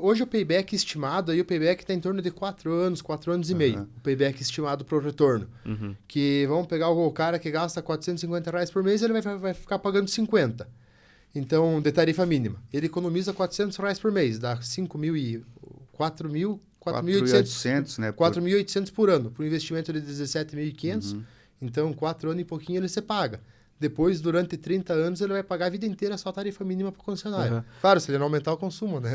hoje o payback estimado, aí o payback está em torno de 4 anos, 4 anos e meio. O payback estimado para o retorno. Que vamos pegar o cara que gasta R$450 por mês, ele vai ficar pagando 50. Então, de tarifa mínima. Ele economiza R$400 por mês, dá 4.800, né? 4.800 por ano, para um investimento de 17.500. Então, 4 anos e pouquinho ele se paga. Depois, durante 30 anos, ele vai pagar a vida inteira só a tarifa mínima para o concessionário. Claro, se ele não aumentar o consumo, né?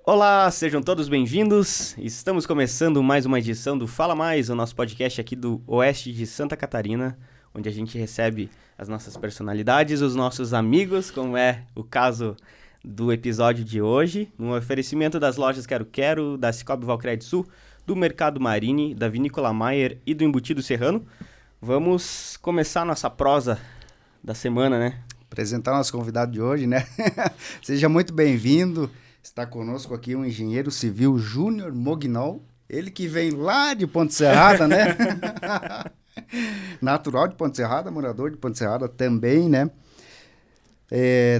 Olá, sejam todos bem-vindos. Estamos começando mais uma edição do Fala Mais, o nosso podcast aqui do Oeste de Santa Catarina, onde a gente recebe as nossas personalidades, os nossos amigos, como é o caso do episódio de hoje, no oferecimento das lojas Quero Quero, da Cicobi Valcred Sul, do Mercado Marini, da Vinícola Maier e do Embutido Serrano. Vamos começar a nossa prosa da semana, né? Apresentar o nosso convidado de hoje, né? Seja muito bem-vindo. Está conosco aqui o engenheiro civil Júnior Mognol. Ele que vem lá de Ponte Serrada, né? Natural de Ponte Serrada, morador de Ponte Serrada também, né?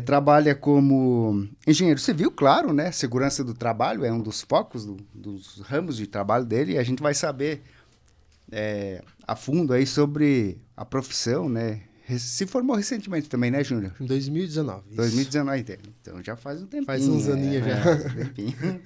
Trabalha como engenheiro civil, claro, né? Segurança do trabalho é um dos focos dos ramos de trabalho dele, e a gente vai saber a fundo aí sobre a profissão, né? Se formou recentemente também, né, Júnior? Em 2019. Isso. 2019, então já faz um tempinho. Faz uns aninhos já. Um tempinho.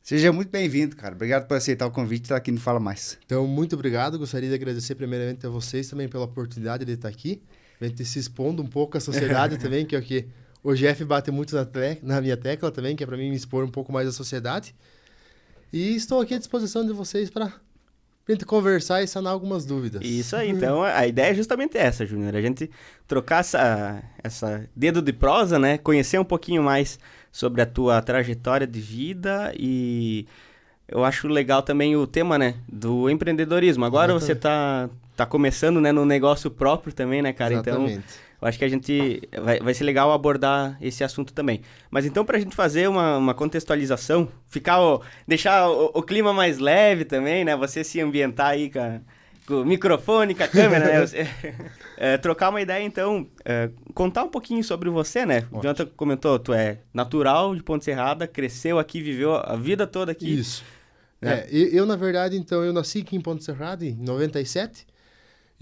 Seja muito bem-vindo, cara. Obrigado por aceitar o convite e estar aqui no Fala Mais. Então, muito obrigado. Gostaria de agradecer primeiramente a vocês também pela oportunidade de estar aqui. A gente se expondo um pouco à sociedade também, que é o que o Jeff bate muito na minha tecla também, que é para mim me expor um pouco mais à sociedade. E estou aqui à disposição de vocês para gente conversar e sanar algumas dúvidas. Isso aí, então a ideia é justamente essa, Júnior, a gente trocar essa dedo de prosa, né, conhecer um pouquinho mais sobre a tua trajetória de vida, e eu acho legal também o tema, né, do empreendedorismo. Agora você tá começando, né, no negócio próprio também, né, cara? Exatamente. Então eu acho que a gente vai ser legal abordar esse assunto também. Mas então, pra gente fazer uma contextualização, deixar o clima mais leve também, né? Você se ambientar aí com o microfone, com a câmera, né? Trocar uma ideia, então, contar um pouquinho sobre você, né? O Jonathan comentou, tu é natural de Ponte Serrada, cresceu aqui, viveu a vida toda aqui. Isso. Eu, na verdade, então, eu nasci aqui em Ponte Serrada em 97.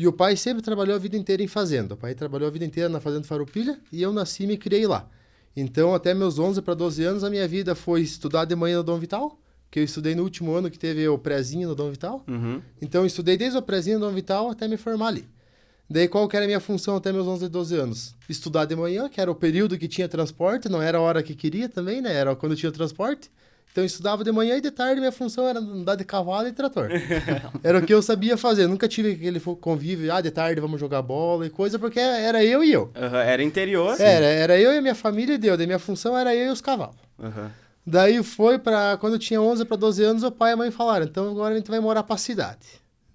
E o pai sempre trabalhou a vida inteira em fazenda. O pai trabalhou a vida inteira na Fazenda Farroupilha e eu nasci e me criei lá. Então, até meus 11 para 12 anos, a minha vida foi estudar de manhã no Dom Vital, que eu estudei no último ano que teve o prézinho no Dom Vital. Então, eu estudei desde o prézinho no Dom Vital até me formar ali. Daí, qual que era a minha função até meus 11 e 12 anos? Estudar de manhã, que era o período que tinha transporte, não era a hora que queria também, né? Era quando tinha transporte. Então, eu estudava de manhã e de tarde minha função era andar de cavalo e trator. Era o que eu sabia fazer. Nunca tive aquele convívio, de tarde vamos jogar bola e coisa, porque era eu e eu. Era interior. Era eu e a minha família e deu. Daí minha função era eu e os cavalos. Daí foi quando eu tinha 11 para 12 anos, o pai e a mãe falaram, então agora a gente vai morar pra cidade.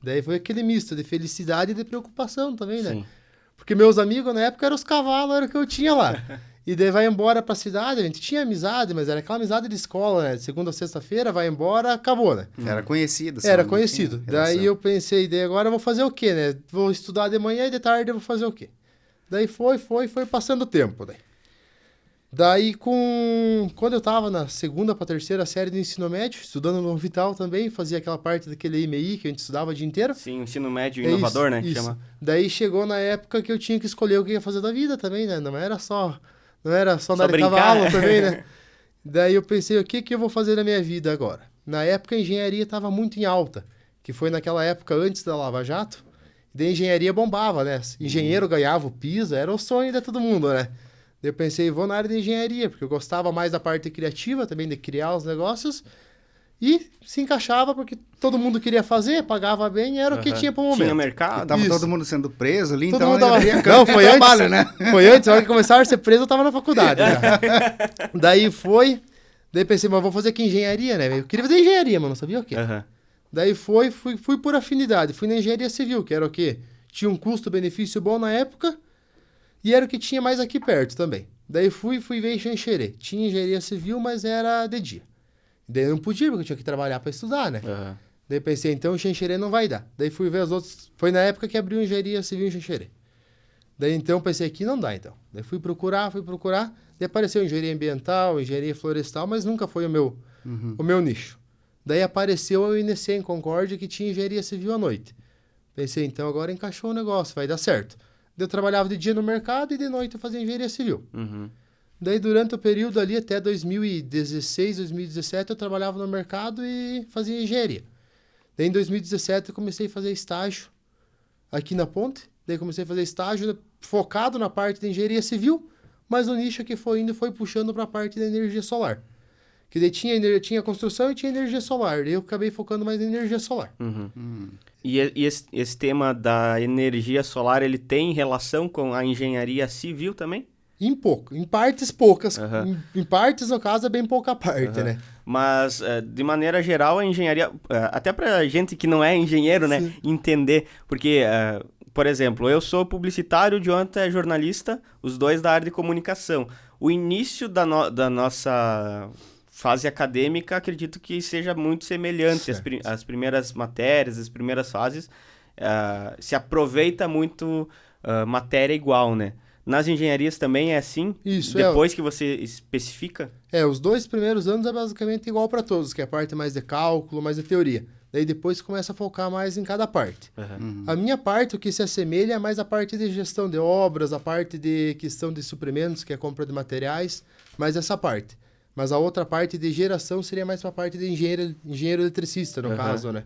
Daí foi aquele misto de felicidade e de preocupação também, né? Sim. Porque meus amigos na época eram os cavalos, era o que eu tinha lá. E daí vai embora pra cidade, a gente tinha amizade, mas era aquela amizade de escola, né? De segunda a sexta-feira, vai embora, acabou, né? Era conhecido. Era conhecido. Daí eu pensei, agora eu vou fazer o quê, né? Vou estudar de manhã e de tarde eu vou fazer o quê? Daí foi passando o tempo, Daí quando eu tava na segunda pra terceira série do ensino médio, estudando no Vital também, fazia aquela parte daquele IMI que a gente estudava o dia inteiro. Sim, ensino médio inovador, né? Isso. Chama. Daí chegou na época que eu tinha que escolher o que ia fazer da vida também, né? Não era só andar de cavalo também, né? Daí eu pensei, o que eu vou fazer na minha vida agora? Na época a engenharia estava muito em alta, que foi naquela época antes da Lava Jato, daí a engenharia bombava, né? Engenheiro ganhava o PISA, era o sonho de todo mundo, né? Daí eu pensei, vou na área de engenharia, porque eu gostava mais da parte criativa também, de criar os negócios, e se encaixava porque todo mundo queria fazer, pagava bem, era o que tinha pro momento. Tinha mercado. Tava todo mundo sendo preso ali, todo então... Mundo tava... Não, foi antes, trabalho, né? Foi antes, na hora que começaram a ser preso, eu tava na faculdade. Daí pensei, mas vou fazer aqui engenharia, né? Eu queria fazer engenharia, mas não sabia o quê. Daí fui por afinidade, fui na engenharia civil, que era o quê? Tinha um custo-benefício bom na época, e era o que tinha mais aqui perto também. Daí fui ver em Xanxerê. Tinha engenharia civil, mas era de dia. Daí eu não podia, porque eu tinha que trabalhar para estudar, né? Daí pensei, então o Xanxerê não vai dar. Daí fui ver os outros. Foi na época que abriu engenharia civil em Xanxerê. Daí então pensei, aqui não dá então. Daí fui procurar, daí apareceu engenharia ambiental, engenharia florestal, mas nunca foi o meu nicho. Daí apareceu a UNC em Concórdia, que tinha engenharia civil à noite. Pensei, então agora encaixou o negócio, vai dar certo. Daí eu trabalhava de dia no mercado e de noite eu fazia engenharia civil. Daí durante o período ali, até 2016, 2017, eu trabalhava no mercado e fazia engenharia. Daí em 2017 eu comecei a fazer estágio aqui na Ponte. Daí comecei a fazer estágio focado na parte de engenharia civil, mas o nicho que foi indo foi puxando para a parte da energia solar. Que daí tinha construção e tinha energia solar. Daí eu acabei focando mais em energia solar. E esse tema da energia solar, ele tem relação com a engenharia civil também? Em partes poucas. Em partes, no caso, é bem pouca parte, né? Mas, de maneira geral, a engenharia... até pra gente que não é engenheiro, né? Sim. Entender. Porque, por exemplo, eu sou publicitário, o Jonathan é jornalista, os dois da área de comunicação. O início da nossa fase acadêmica, acredito que seja muito semelhante. As primeiras matérias, as primeiras fases, se aproveita muito matéria igual, né? Nas engenharias também é assim? Isso, Depois que você especifica? Os 2 primeiros anos é basicamente igual para todos, que é a parte mais de cálculo, mais de teoria. Daí depois começa a focar mais em cada parte. A minha parte, o que se assemelha é mais a parte de gestão de obras, a parte de questão de suprimentos, que é compra de materiais, mais essa parte. Mas a outra parte de geração seria mais para a parte de engenheiro eletricista, no caso, né?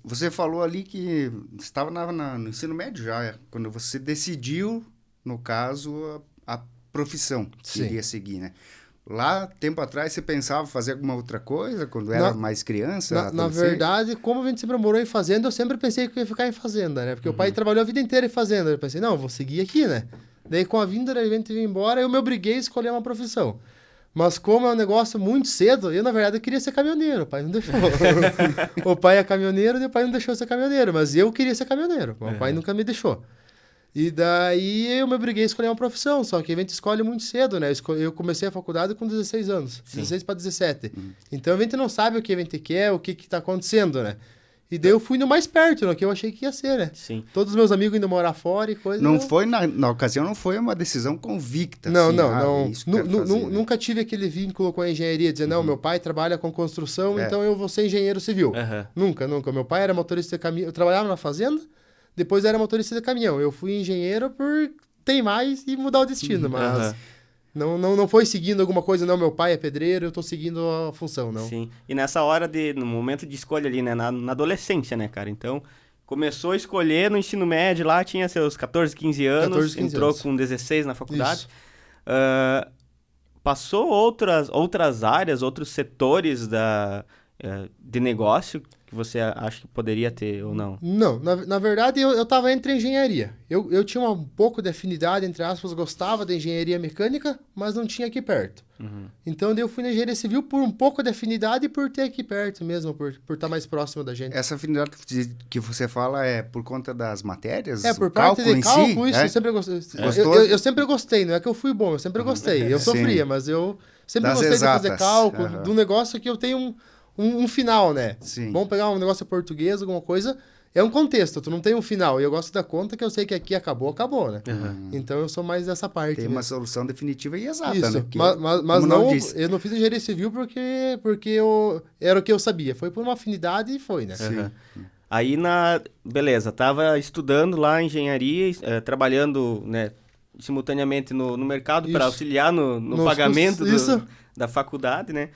Você falou ali que estava no ensino médio já, quando você decidiu, no caso, a profissão que iria seguir, né? Lá, tempo atrás, você pensava fazer alguma outra coisa, quando era mais criança? Na verdade, como a gente sempre morou em fazenda, eu sempre pensei que eu ia ficar em fazenda, né? Porque o pai trabalhou a vida inteira em fazenda. Eu pensei, não, vou seguir aqui, né? Daí, com a vinda da gente vir embora, eu me obriguei a escolher uma profissão. Mas como é um negócio muito cedo, eu, na verdade, queria ser caminhoneiro. O pai não deixou. O pai é caminhoneiro e o pai não deixou eu ser caminhoneiro. Mas eu queria ser caminhoneiro. O pai nunca me deixou. E daí eu me obriguei a escolher uma profissão. Só que a gente escolhe muito cedo, né? Eu comecei a faculdade com 16 anos. 16 para 17. Então a gente não sabe o que a gente quer, o que está acontecendo, né? E daí eu fui no mais perto, no que eu achei que ia ser, né? Sim. Todos os meus amigos indo morar fora e coisa. Não foi, na ocasião, não foi uma decisão convicta. Não, assim, não. Isso que eu quero fazer, né? Nunca tive aquele vínculo com a engenharia, dizer, não, meu pai trabalha com construção, então eu vou ser engenheiro civil. Nunca. Meu pai era motorista de caminhão, eu trabalhava na fazenda, depois era motorista de caminhão. Eu fui engenheiro por teimar e mudar o destino, mas... Não foi seguindo alguma coisa, não, meu pai é pedreiro, eu tô seguindo a função, não. Sim, e nessa hora, no momento de escolha ali, né, na adolescência, né, cara, então, começou a escolher no ensino médio, lá tinha seus 14, 15 anos, entrou com 16 na faculdade, passou outras áreas, outros setores de negócio que você acha que poderia ter ou não? Não, na verdade eu tava entre engenharia. Eu tinha um pouco de afinidade, entre aspas, gostava da engenharia mecânica, mas não tinha aqui perto. Então eu fui na engenharia civil por um pouco de afinidade e por ter aqui perto mesmo, por estar mais próximo da gente. Essa afinidade que você fala é por conta das matérias? Por parte de cálculo, isso, eu sempre gostei. Eu sempre gostei, não é que eu fui bom, eu sempre gostei. Eu sofria, mas eu sempre gostei de fazer cálculo, de um negócio que eu tenho um final, né? Sim. Vamos pegar um negócio português, alguma coisa, é um contexto, tu não tem um final. E eu gosto da conta que eu sei que aqui acabou, né? Então eu sou mais dessa parte. Tem uma solução definitiva e exata, isso, né? Porque, mas não, eu não fiz engenharia civil porque era o que eu sabia. Foi por uma afinidade e foi, né? Sim. Aí, beleza, tava estudando lá engenharia, trabalhando, né, simultaneamente no mercado para auxiliar no pagamento da faculdade, né?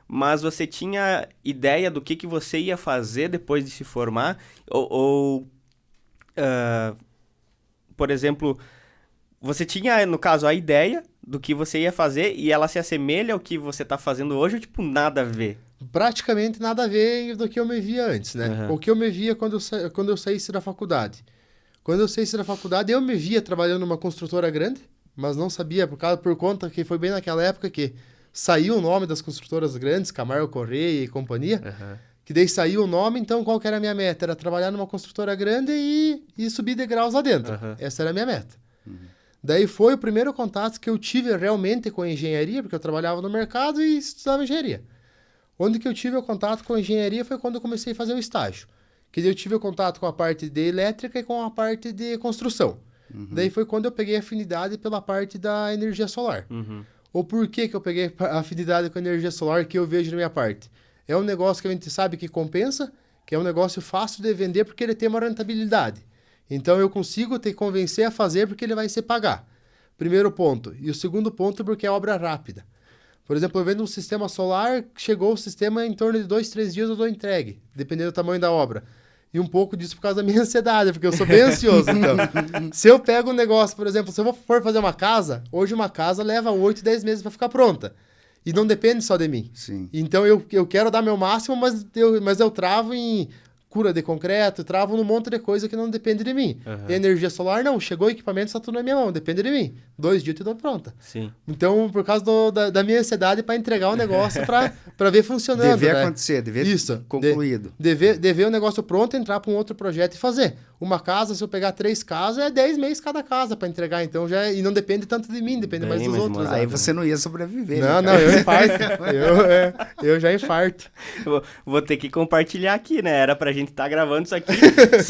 Mas você tinha ideia do que você ia fazer depois de se formar? Por exemplo, você tinha, no caso, a ideia do que você ia fazer e ela se assemelha ao que você está fazendo hoje ou, tipo, nada a ver? Praticamente nada a ver do que eu me via antes, né? O que eu me via quando eu saísse da faculdade. Quando eu saísse da faculdade, eu me via trabalhando numa construtora grande, mas não sabia, por conta que foi bem naquela época que saiu o nome das construtoras grandes, Camargo Correia e companhia, que daí saiu o nome, então qual que era a minha meta? Era trabalhar numa construtora grande e subir degraus lá dentro. Essa era a minha meta. Daí foi o primeiro contato que eu tive realmente com a engenharia, porque eu trabalhava no mercado e estudava engenharia. Onde que eu tive o contato com a engenharia foi quando eu comecei a fazer o estágio. Que daí eu tive o contato com a parte de elétrica e com a parte de construção. Daí foi quando eu peguei afinidade pela parte da energia solar. Ou por que eu peguei afinidade com a energia solar que eu vejo na minha parte? É um negócio que a gente sabe que compensa, que é um negócio fácil de vender porque ele tem uma rentabilidade. Então eu consigo te convencer a fazer porque ele vai se pagar. Primeiro ponto. E o segundo ponto porque é obra rápida. Por exemplo, eu vendo um sistema solar, chegou o sistema em torno de 2, 3 dias eu dou entregue, dependendo do tamanho da obra. E um pouco disso por causa da minha ansiedade, porque eu sou bem ansioso, então. Se eu pego um negócio, por exemplo, se eu for fazer uma casa, hoje uma casa leva 8, 10 meses para ficar pronta. E não depende só de mim. Sim. Então eu quero dar meu máximo, mas eu travo em cura de concreto, travo num monte de coisa que não depende de mim. E a energia solar, não. Chegou o equipamento, está tudo na minha mão, depende de mim. 2 dias eu te dou pronta. Sim. Então, por causa da minha ansiedade para entregar o negócio para ver funcionando. Dever né? acontecer, dever Isso, concluído. Dever o negócio pronto, entrar para um outro projeto e fazer. Uma casa, se eu pegar 3 casas, é 10 meses cada casa para entregar. Então, e não depende tanto de mim, depende mais dos outros. Aí você não ia sobreviver. Não, eu infarto. eu já infarto. Vou ter que compartilhar aqui, né? Era pra gente estar gravando isso aqui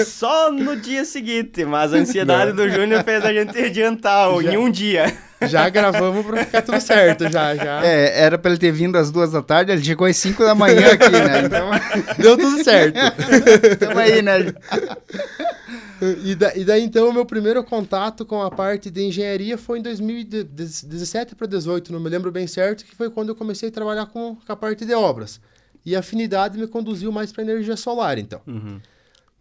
só no dia seguinte, mas a ansiedade do Júnior fez a gente adiantar em um dia. Já gravamos pra ficar tudo certo, já. Era pra ele ter vindo às 2 da tarde, ele chegou às 5 da manhã aqui, né? Então... Deu tudo certo. Tamo aí, né? E daí, então, o meu primeiro contato com a parte de engenharia foi em 2017 para 2018, não me lembro bem certo, que foi quando eu comecei a trabalhar com a parte de obras. E a afinidade me conduziu mais para energia solar, então.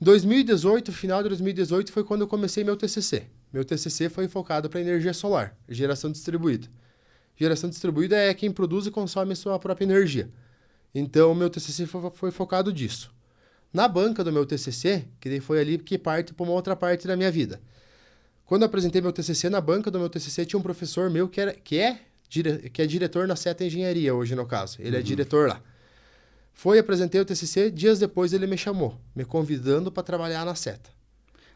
2018, final de 2018, foi quando eu comecei meu TCC. Meu TCC foi focado para energia solar, geração distribuída. Geração distribuída é quem produz e consome a sua própria energia. Então, meu TCC foi focado disso. Na banca do meu TCC, que daí foi ali que parte para uma outra parte da minha vida. Quando eu apresentei meu TCC, na banca do meu TCC tinha um professor meu que é diretor na Seta Engenharia, hoje no caso. Ele é diretor lá. Apresentei o TCC, dias depois ele me chamou, me convidando para trabalhar na Seta.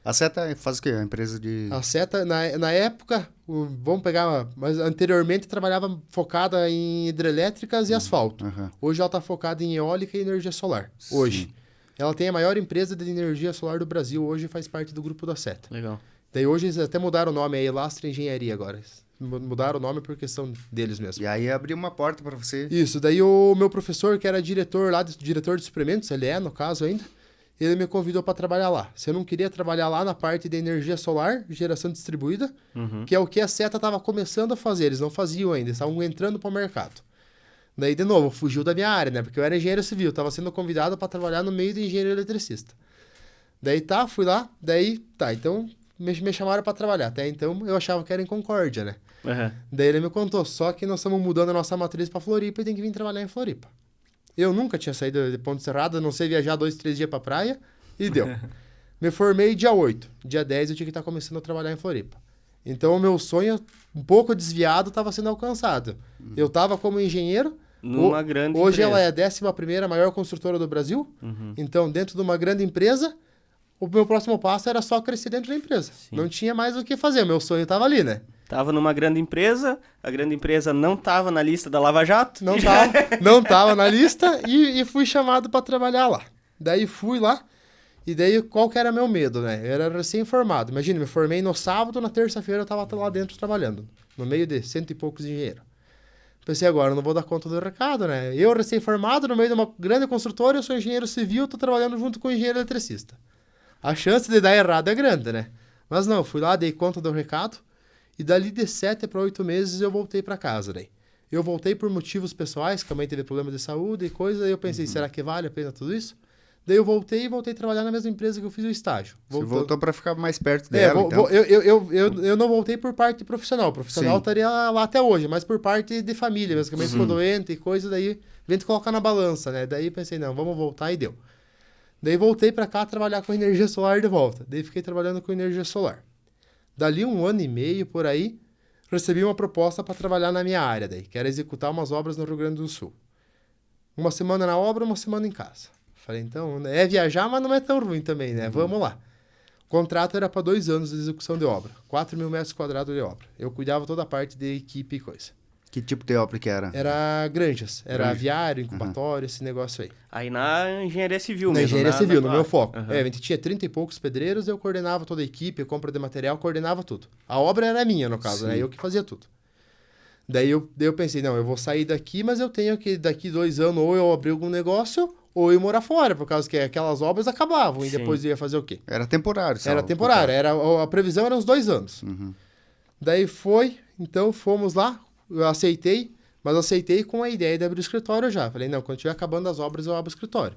A Seta faz o quê? A empresa de... A Seta, na época, vamos pegar, mas anteriormente trabalhava focada em hidrelétricas e asfalto. Hoje ela está focada em eólica e energia solar. Hoje. Sim. Ela tem a maior empresa de energia solar do Brasil, hoje faz parte do grupo da Seta. Legal. Daí hoje eles até mudaram o nome, é Elastra Engenharia agora. Mudaram o nome por questão deles mesmo. E aí abriu uma porta para você. Isso, daí o meu professor, que era diretor lá, diretor de suprimentos, ele é no caso ainda, ele me convidou para trabalhar lá. Se eu não queria trabalhar lá na parte de energia solar, geração distribuída, que é o que a Seta estava começando a fazer, eles não faziam ainda, eles estavam entrando para o mercado. Daí, de novo, fugiu da minha área, né? Porque eu era engenheiro civil, estava sendo convidado para trabalhar no meio de engenheiro eletricista. Daí fui lá, então me chamaram para trabalhar. Até então eu achava que era em Concórdia, né? Daí ele me contou, só que nós estamos mudando a nossa matriz para Floripa e tem que vir trabalhar em Floripa. Eu nunca tinha saído de Ponte Serrada, não sei viajar 2, 3 dias para praia, e deu. Me formei dia 8, dia 10 eu tinha que estar começando a trabalhar em Floripa. Então o meu sonho, um pouco desviado, estava sendo alcançado. Eu estava como engenheiro. Numa grande hoje empresa. Ela é a 11ª maior construtora do Brasil. Então, dentro de uma grande empresa, o meu próximo passo era só crescer dentro da empresa. Sim. Não tinha mais o que fazer, o meu sonho estava ali, né? Tava numa grande empresa, a grande empresa não estava na lista da Lava Jato. Não tava na lista e fui chamado para trabalhar lá. Daí fui lá, e daí qual que era meu medo, né? Eu era recém-formado. Imagina, me formei no sábado, na terça-feira eu estava lá dentro trabalhando, no meio de 100 e poucos engenheiros. Pensei, agora eu não vou dar conta do recado, né? Eu, recém-formado, no meio de uma grande construtora, eu sou engenheiro civil, tô trabalhando junto com o engenheiro eletricista. A chance de dar errado é grande, né? Mas não, fui lá, dei conta do recado, e dali de 7 para 8 meses eu voltei para casa, daí. Eu voltei por motivos pessoais, que a mãe teve problema de saúde e coisa, e eu pensei, será que vale a pena tudo isso? Daí eu voltei a trabalhar na mesma empresa que eu fiz o estágio. Você voltou para ficar mais perto dela, então? Eu não voltei por parte profissional. O profissional estaria lá até hoje, mas por parte de família, mesmo que a mãe ficou doente e coisa, daí vem te colocar na balança, né? Daí pensei, não, vamos voltar e deu. Daí voltei para cá trabalhar com energia solar de volta. Daí fiquei trabalhando com energia solar. Dali 1 ano e meio, por aí, recebi uma proposta para trabalhar na minha área, daí, que era executar umas obras no Rio Grande do Sul. 1 semana na obra, 1 semana em casa. Falei, então, é viajar, mas não é tão ruim também, né? Vamos lá. O contrato era para 2 anos de execução de obra. 4.000 metros quadrados de obra. Eu cuidava toda a parte de equipe e coisa. Que tipo de obra que era? Era granjas, era Granja. aviário, incubatório, esse negócio aí. Aí na engenharia civil Na mesmo. engenharia civil, no tua meu área. foco. Aham. A gente tinha 30 e poucos pedreiros, eu coordenava toda a equipe, a compra de material, coordenava tudo. A obra era minha, no caso, Sim. né? Eu que fazia tudo. Daí eu pensei, não, eu vou sair daqui, mas eu tenho que, daqui 2 anos, ou eu abrir algum negócio, ou eu morar fora, por causa que aquelas obras acabavam, e Sim. depois eu ia fazer o quê? Era temporário, só. Era temporário, a previsão era uns 2 anos. Uhum. Daí então fomos lá, eu aceitei, mas aceitei com a ideia de abrir o escritório já. Falei, não, quando estiver acabando as obras, eu abro o escritório.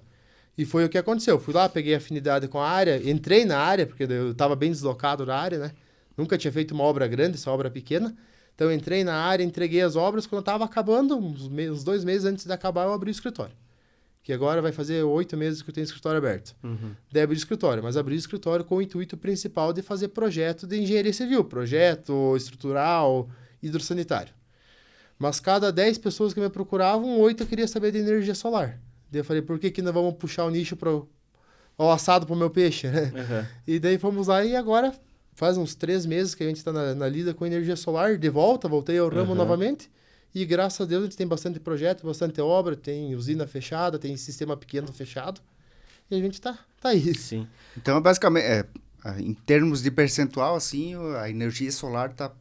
E foi o que aconteceu. Fui lá, peguei afinidade com a área, entrei na área, porque eu estava bem deslocado da área, né? Nunca tinha feito uma obra grande, só obra pequena. Então, eu entrei na área, entreguei as obras. Quando estava acabando, uns 2 meses antes de acabar, eu abri o escritório. Que agora vai fazer 8 meses que eu tenho escritório aberto. Uhum. Daí abri o escritório, mas abri o escritório com o intuito principal de fazer projeto de engenharia civil, projeto estrutural, hidrossanitário. Mas cada 10 pessoas que me procuravam, 8 queria saber de energia solar. Daí eu falei, por que nós vamos puxar o nicho ao assado pro meu peixe, né? Aham. E daí fomos lá e agora faz uns 3 meses que a gente está na lida com energia solar, de volta, voltei ao ramo Aham. novamente. E graças a Deus a gente tem bastante projeto, bastante obra, tem usina fechada, tem sistema pequeno fechado. E a gente tá aí. Sim. Então, basicamente, em termos de percentual, assim, a energia solar está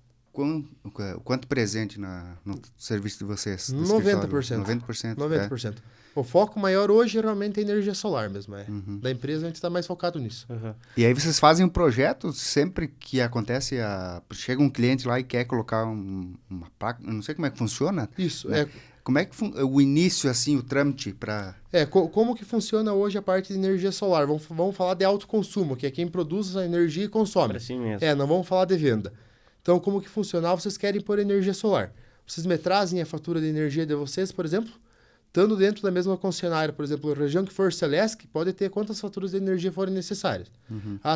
quanto presente no serviço de vocês? do 90%. escritório? 90%. 90%. O foco maior hoje realmente é a energia solar mesmo. Da empresa a gente está mais focado nisso. Aham. E aí vocês fazem um projeto, sempre que acontece, chega um cliente lá e quer colocar uma placa, eu não sei como é que funciona. Isso. Né? Como é que o início, assim, o trâmite para... Como que funciona hoje a parte de energia solar? Vamos falar de autoconsumo, que é quem produz a energia e consome. Para si mesmo. Não vamos falar de venda. Então, como que funciona? Vocês querem pôr energia solar. Vocês me trazem a fatura de energia de vocês, por exemplo, estando dentro da mesma concessionária, por exemplo, a região que for Celesc, pode ter quantas faturas de energia forem necessárias.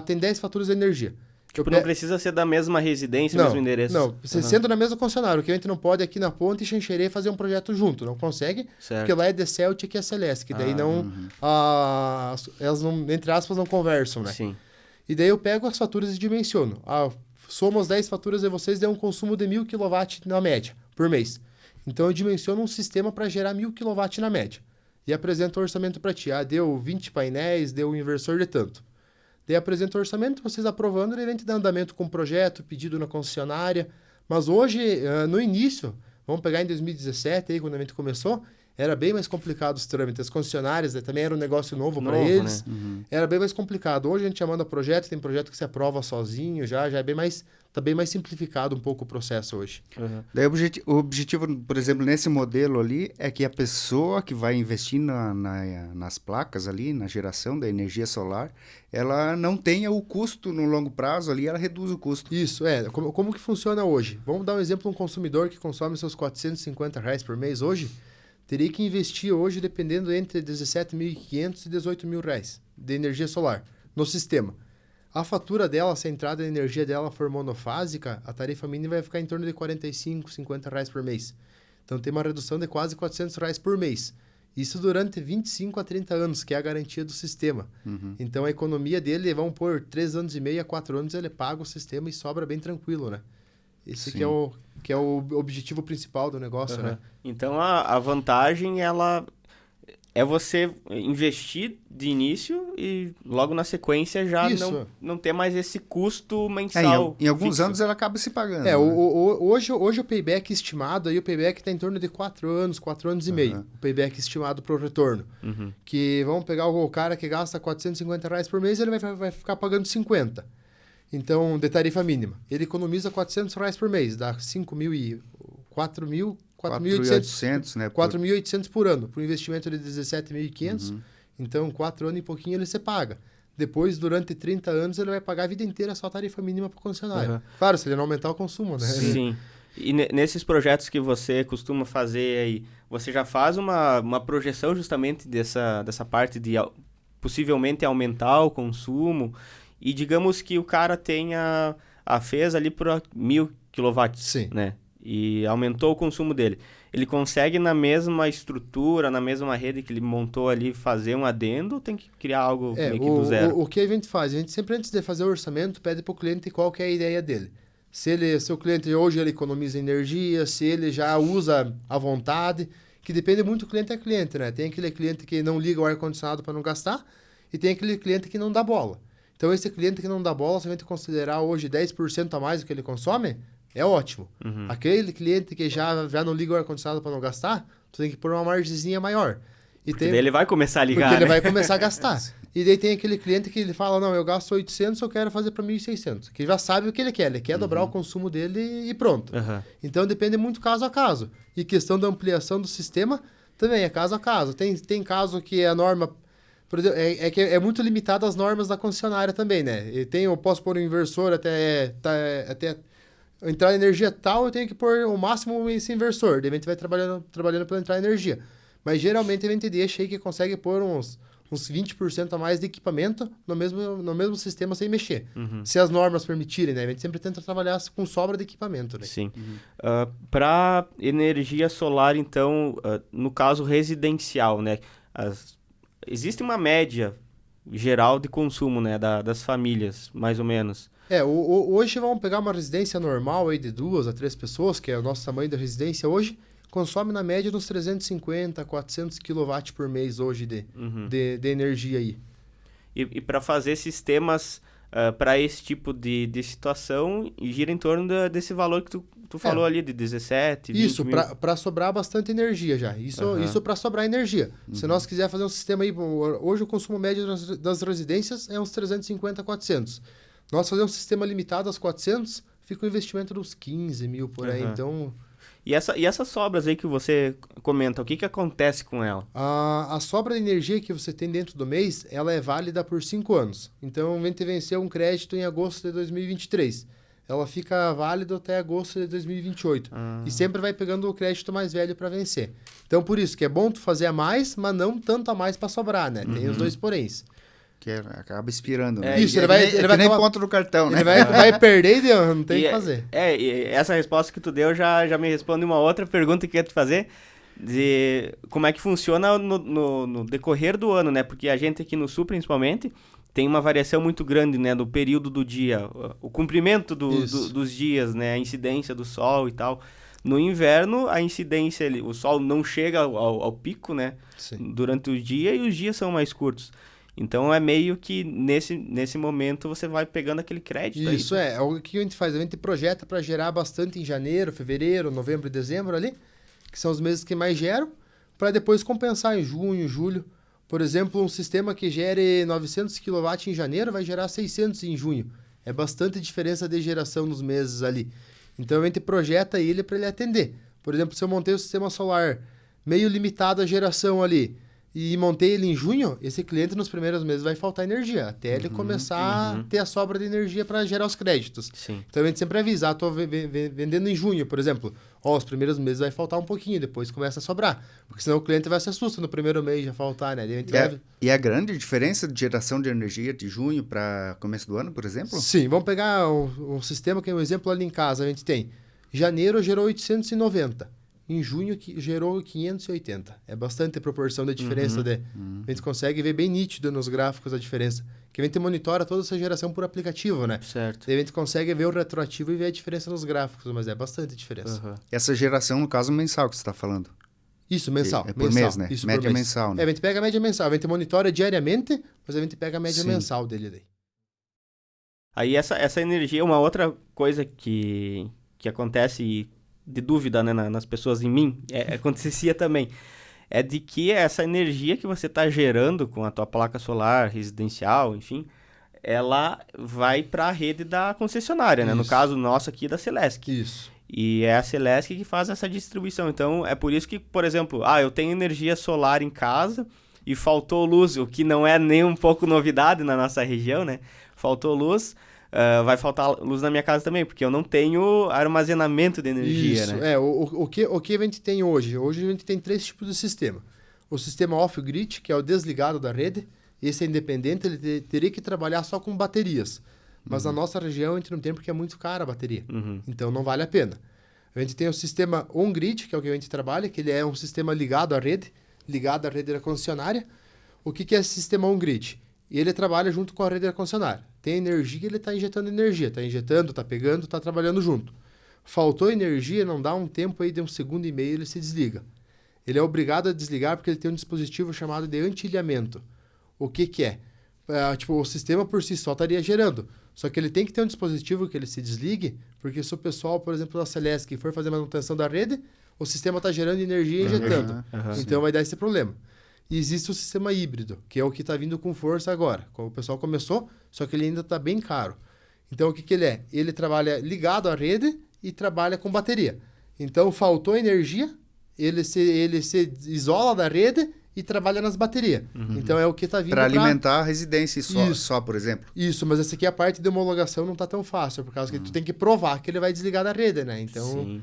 Tem 10 faturas de energia. Tipo, não precisa ser da mesma residência, não, mesmo endereço. Não, você sendo na mesma concessionária, o que a gente não pode aqui na Ponte e Xanxerê fazer um projeto junto, não consegue, Certo. porque lá é de Celtic e é Celesc, daí elas não, entre aspas, não conversam, né? Sim. E daí eu pego as faturas e dimensiono. Somo as 10 faturas de vocês, deu um consumo de 1.000 kW na média, por mês. Então eu dimensiono um sistema para gerar 1.000 kW na média. E apresento o orçamento para ti. Deu 20 painéis, deu um inversor de tanto. Daí apresento o orçamento, vocês aprovando, ele vem te dar andamento com o projeto, pedido na concessionária. Mas hoje, no início, vamos pegar em 2017, aí, quando a gente começou, era bem mais complicado os trâmites. As concessionárias também era um negócio novo para eles. Né? Era bem mais complicado. Hoje a gente já manda projeto, tem projeto que se aprova sozinho, já é bem mais... Está bem mais simplificado um pouco o processo hoje. Uhum. Daí o objetivo, por exemplo, nesse modelo ali, é que a pessoa que vai investir nas placas ali, na geração da energia solar, ela não tenha o custo no longo prazo ali, ela reduz o custo. Isso, como que funciona hoje? Vamos dar um exemplo, um consumidor que consome seus R$450 por mês hoje, teria que investir hoje, dependendo entre R$17.500 e R$18.000 de energia solar no sistema. A fatura dela, se a entrada de energia dela for monofásica, a tarifa mínima vai ficar em torno de R$45, R$50 por mês. Então tem uma redução de quase R$400 por mês. Isso durante 25 a 30 anos, que é a garantia do sistema. Então a economia dele, vamos pôr 3 anos e meio a 4 anos, ele paga o sistema e sobra bem tranquilo, né? Esse que é o objetivo principal do negócio, né? Então a vantagem, ela é você investir de início e logo na sequência já não ter mais esse custo mensal. Em alguns fixo. anos ela acaba se pagando. Hoje o payback estimado, aí o payback está em torno de 4 anos, 4 anos e meio. O payback estimado para o retorno. Que vamos pegar o cara que gasta R$450 por mês, ele vai ficar pagando 50. Então, de tarifa mínima. Ele economiza R$400 por mês, dá 4.800, né? 4.800 por ano, para um investimento de 17.500. Então, 4 anos e pouquinho ele se paga. Depois, durante 30 anos, ele vai pagar a vida inteira só a tarifa mínima para o concessionário. Claro, se ele não aumentar o consumo, né? Sim. E nesses projetos que você costuma fazer aí, você já faz uma projeção justamente dessa parte de possivelmente aumentar o consumo, e digamos que o cara fez ali por 1.000 kW, Sim. né? E aumentou o consumo dele. Ele consegue, na mesma estrutura, na mesma rede que ele montou ali, fazer um adendo, ou tem que criar algo meio que do zero? O que a gente faz? A gente sempre, antes de fazer o orçamento, pede para o cliente qual que é a ideia dele. se o cliente hoje ele economiza energia, se ele já usa à vontade, que depende muito do cliente a cliente, né? Tem aquele cliente que não liga o ar-condicionado para não gastar e tem aquele cliente que não dá bola. Então, esse cliente que não dá bola, se a gente considerar hoje 10% a mais do que ele consome, é ótimo. Aquele cliente que já não liga o ar-condicionado para não gastar, tu tem que pôr uma margenzinha maior. Porque daí ele vai começar a ligar, Porque ele né? vai começar a gastar. E daí tem aquele cliente que ele fala, não, eu gasto 800, eu quero fazer para 1.600. Que já sabe o que ele quer dobrar o consumo dele e pronto. Então depende muito caso a caso. E questão da ampliação do sistema também é caso a caso. Tem caso que a norma, por exemplo, que é muito limitado as normas da concessionária também, né? Eu posso pôr um inversor até entrar energia tal, eu tenho que pôr o máximo esse inversor. Daí a gente vai trabalhando para entrar energia. Mas geralmente a gente deixa aí que consegue pôr uns 20% a mais de equipamento no mesmo sistema sem mexer. Se as normas permitirem, né? A gente sempre tenta trabalhar com sobra de equipamento, né? Sim. Para energia solar, então, no caso residencial, né? Existe uma média geral de consumo, né? Das famílias, mais ou menos. Hoje vamos pegar uma residência normal aí de 2 a 3 pessoas, que é o nosso tamanho da residência hoje, consome na média uns 350, 400 kW por mês hoje de energia aí. E para fazer sistemas para esse tipo de situação, gira em torno desse valor que tu falou ali, de 17, 20 Isso, mil. para sobrar bastante energia já. Isso para sobrar energia. Se nós quiser fazer um sistema aí, hoje o consumo médio das residências é uns 350, 400. Nós fazemos um sistema limitado aos 400, fica um investimento dos 15 mil por aí, então... E essas sobras aí que você comenta, o que acontece com ela? A sobra de energia que você tem dentro do mês, ela é válida por 5 anos. Então, a gente venceu um crédito em agosto de 2023. Ela fica válida até agosto de 2028. E sempre vai pegando o crédito mais velho para vencer. Então, por isso que é bom tu fazer a mais, mas não tanto a mais para sobrar, né? Tem os dois poréns. Que acaba expirando, né? Isso, ele vai nem ponto no cartão, né? Ele vai perder e não tem o que fazer. E essa resposta que tu deu já me responde uma outra pergunta que eu ia te fazer, de como é que funciona no decorrer do ano, né? Porque a gente aqui no Sul, principalmente, tem uma variação muito grande, né? Do período do dia, o comprimento dos dias, né? A incidência do sol e tal. No inverno, a incidência, o sol não chega ao pico, né? Sim. Durante o dia, e os dias são mais curtos. Então, é meio que nesse momento você vai pegando aquele crédito. Isso aí. O que a gente faz? A gente projeta para gerar bastante em janeiro, fevereiro, novembro e dezembro ali, que são os meses que mais geram, para depois compensar em junho, julho. Por exemplo, um sistema que gere 900 kW em janeiro vai gerar 600 em junho. É bastante diferença de geração nos meses ali. Então, a gente projeta ele para ele atender. Por exemplo, se eu montei o sistema solar meio limitado a geração ali, e montei ele em junho, esse cliente nos primeiros meses vai faltar energia, até ele começar a ter a sobra de energia para gerar os créditos. Sim. Então a gente sempre avisa, estou vendendo em junho, por exemplo. Os primeiros meses vai faltar um pouquinho, depois começa a sobrar. Porque senão o cliente vai se assustar no primeiro mês já faltar, né? E a grande diferença de geração de energia de junho para começo do ano, por exemplo? Sim, vamos pegar um sistema que é um exemplo ali em casa. A gente tem, janeiro gerou 890. Em junho gerou 580. É bastante a proporção da diferença. A gente consegue ver bem nítido nos gráficos a diferença. Que a gente monitora toda essa geração por aplicativo, né? Certo. Daí a gente consegue ver o retroativo e ver a diferença nos gráficos, mas é bastante diferença. Essa geração, no caso, mensal que você está falando. Isso, mensal. É por mês, né? Isso, média mensal, né? A gente pega a média mensal. A gente monitora diariamente, mas a gente pega a média mensal dele daí. Aí essa energia, uma outra coisa que acontece de dúvida, né, nas pessoas, em mim, acontecia também, é de que essa energia que você está gerando com a tua placa solar residencial, enfim, ela vai para a rede da concessionária, né? No caso nosso aqui, da Celesc. Isso. E é a Celesc que faz essa distribuição. Então, é por isso que, por exemplo, eu tenho energia solar em casa e faltou luz, o que não é nem um pouco novidade na nossa região, né? Faltou luz... vai faltar luz na minha casa também, porque eu não tenho armazenamento de energia, isso, né? O que a gente tem hoje? Hoje a gente tem 3 tipos de sistema. O sistema off-grid, que é o desligado da rede. Esse é independente, ele teria que trabalhar só com baterias. Mas na nossa região a gente não tem porque é muito cara a bateria. Então não vale a pena. A gente tem o sistema on-grid, que é o que a gente trabalha, que ele é um sistema ligado à rede da concessionária. O que é esse sistema on-grid? Ele trabalha junto com a rede da concessionária. tem energia, ele está injetando energia. Está injetando, está pegando, está trabalhando junto. Faltou energia, não dá um tempo aí de 1,5 segundo, ele se desliga. Ele é obrigado a desligar porque ele tem um dispositivo chamado de anti-ilhamento. O que é? Tipo, o sistema por si só estaria gerando. Só que ele tem que ter um dispositivo que ele se desligue, porque se o pessoal, por exemplo, da Celesc for fazer manutenção da rede, o sistema está gerando energia e injetando. Então vai dar esse problema. E existe o sistema híbrido, que é o que está vindo com força agora. O pessoal começou, só que ele ainda está bem caro. Então o que ele é? Ele trabalha ligado à rede e trabalha com bateria. Então faltou energia, ele se isola da rede e trabalha nas baterias. Então é o que está vindo para alimentar a residência só, por exemplo. Isso, mas essa aqui a parte de homologação não está tão fácil, por causa que tu tem que provar que ele vai desligar da rede, né? Então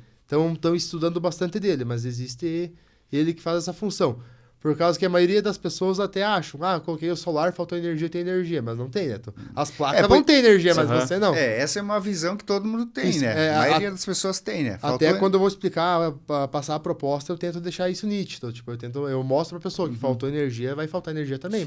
estão estudando bastante dele, mas existe ele que faz essa função. Por causa que a maioria das pessoas até acham, coloquei o solar, faltou energia, tem energia, mas não tem, né? As placas vão ter energia, mas você não. Essa é uma visão que todo mundo tem, né? A maioria das pessoas tem, né? Até quando eu vou explicar, passar a proposta, eu tento deixar isso nítido. Tipo, eu mostro pra pessoa que faltou energia, vai faltar energia também,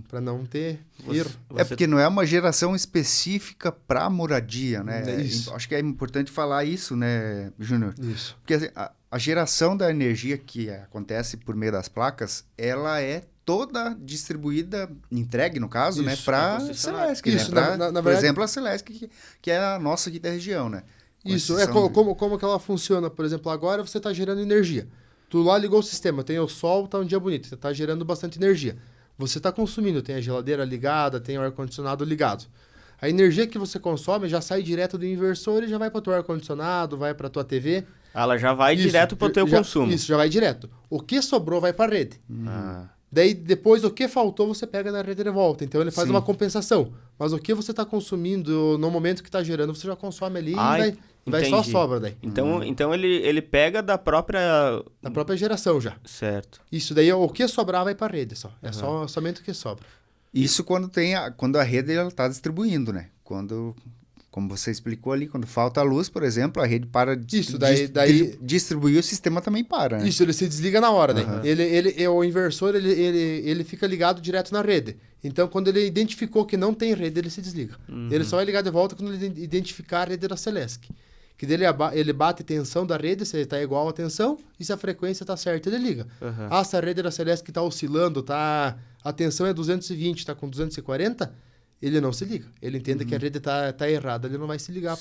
pra não ter erro. Porque não é uma geração específica pra moradia, né? Isso. Acho que é importante falar isso, né, Júnior? Isso. Porque assim, a geração da energia que acontece por meio das placas, ela é toda distribuída, entregue no caso, né, para a Celesc, né? Na por verdade, exemplo, a Celesc, que é a nossa aqui da região, né? Isso, como que ela funciona? Por exemplo, agora você está gerando energia. Tu lá ligou o sistema, tem o sol, tá um dia bonito, você está gerando bastante energia. Você está consumindo, tem a geladeira ligada, tem o ar-condicionado ligado. A energia que você consome já sai direto do inversor e já vai para o teu ar-condicionado, vai para a tua TV. Ela já vai direto para o teu consumo. Isso, já vai direto. O que sobrou vai para a rede. Daí, depois, o que faltou, você pega na rede de volta. Então, ele faz uma compensação. Mas o que você está consumindo no momento que está gerando, você já consome ali e vai só sobra daí. Então ele pega da própria... Da própria geração já. Certo. Isso daí, o que sobrar vai para a rede só. É somente o que sobra. Isso quando a rede está distribuindo, né? Como você explicou ali, quando falta a luz, por exemplo, a rede para de distribuir, o sistema também para, né? Isso, ele se desliga na hora, né? O inversor, ele fica ligado direto na rede. Então, quando ele identificou que não tem rede, ele se desliga. Ele só vai ligar de volta quando ele identificar a rede da Celesc. Que dele ele bate a tensão da rede, se está igual a tensão, e se a frequência está certa, ele liga. Se a rede da Celesc está oscilando, a tensão é 220, está com 240... ele não se liga. Ele entende que a rede tá errada, ele não vai se ligar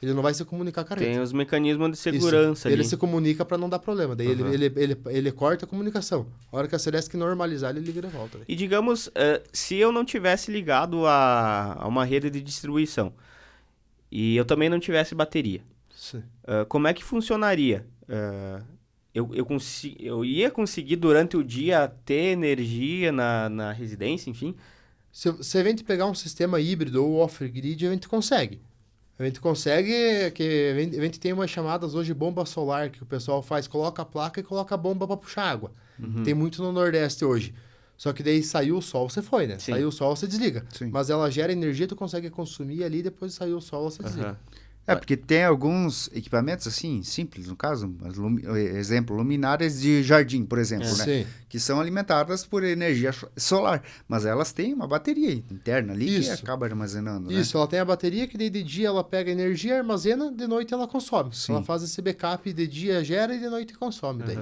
ele não vai se comunicar com a rede. Tem os mecanismos de segurança ali. Ele se comunica para não dar problema. Daí ele corta a comunicação. A hora que a Celesc normalizar, ele liga de volta. Daí. E digamos, se eu não tivesse ligado a uma rede de distribuição e eu também não tivesse bateria, como é que funcionaria? Eu ia conseguir durante o dia ter energia na residência, enfim? Se a gente pegar um sistema híbrido ou off-grid, a gente consegue. A gente tem umas chamadas hoje bomba solar, que o pessoal faz, coloca a placa e coloca a bomba para puxar água. Tem muito no Nordeste hoje. Só que daí saiu o sol, você foi, né? Sim. Saiu o sol, você desliga. Sim. Mas ela gera energia, tu consegue consumir ali, depois saiu o sol, você desliga. Porque tem alguns equipamentos, assim, simples, no caso, exemplo, luminárias de jardim, por exemplo, né? Sim. Que são alimentadas por energia solar, mas elas têm uma bateria interna ali que acaba armazenando, né? Ela tem a bateria que de dia ela pega energia, armazena, de noite ela consome. Sim. Ela faz esse backup, de dia gera e de noite consome. Daí.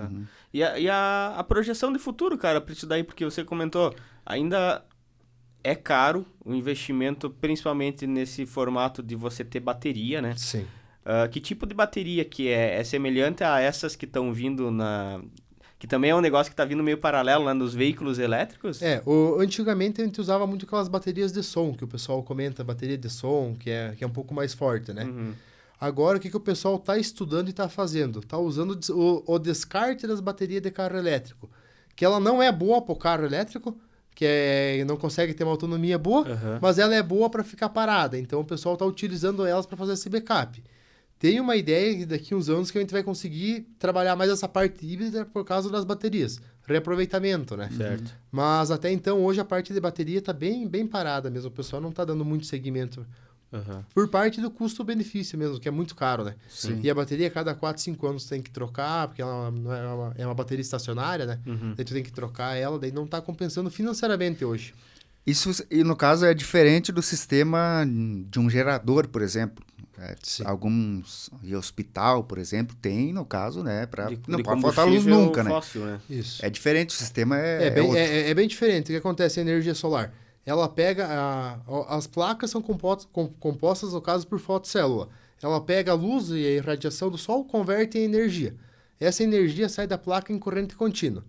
E a projeção de futuro, cara, para isso daí, porque você comentou, ainda... é caro o investimento, principalmente nesse formato de você ter bateria, né? Sim. Que tipo de bateria que é? É semelhante a essas que estão vindo que também é um negócio que está vindo meio paralelo lá nos veículos elétricos? Antigamente a gente usava muito aquelas baterias de som, que o pessoal comenta, bateria de som, que é um pouco mais forte, né? Agora, o que o pessoal está estudando e está fazendo? Está usando o descarte das baterias de carro elétrico, que ela não é boa para o carro elétrico, que não consegue ter uma autonomia boa, mas ela é boa para ficar parada. Então, o pessoal está utilizando elas para fazer esse backup. Tem uma ideia que daqui a uns anos que a gente vai conseguir trabalhar mais essa parte híbrida por causa das baterias. Reaproveitamento, né? Certo. Mas até então, hoje, a parte de bateria está bem, bem parada mesmo. O pessoal não está dando muito segmento. Por parte do custo-benefício mesmo, que é muito caro, né? Sim. E a bateria, a cada 4, 5 anos, tem que trocar, porque ela não é uma bateria estacionária, né? Daí tu tem que trocar ela, daí não está compensando financeiramente hoje. Isso, e no caso, é diferente do sistema de um gerador, por exemplo. Sim. Alguns, e hospital, por exemplo, tem, no caso, né? Não de pode faltar luz combustível nunca, né? fóssil, né? Isso. É diferente, o sistema É outro. bem diferente. O que acontece a energia solar? Ela pega. As placas são compostas, no caso, por fotocélula. Ela pega a luz e a irradiação do sol, converte em energia. Essa energia sai da placa em corrente contínua.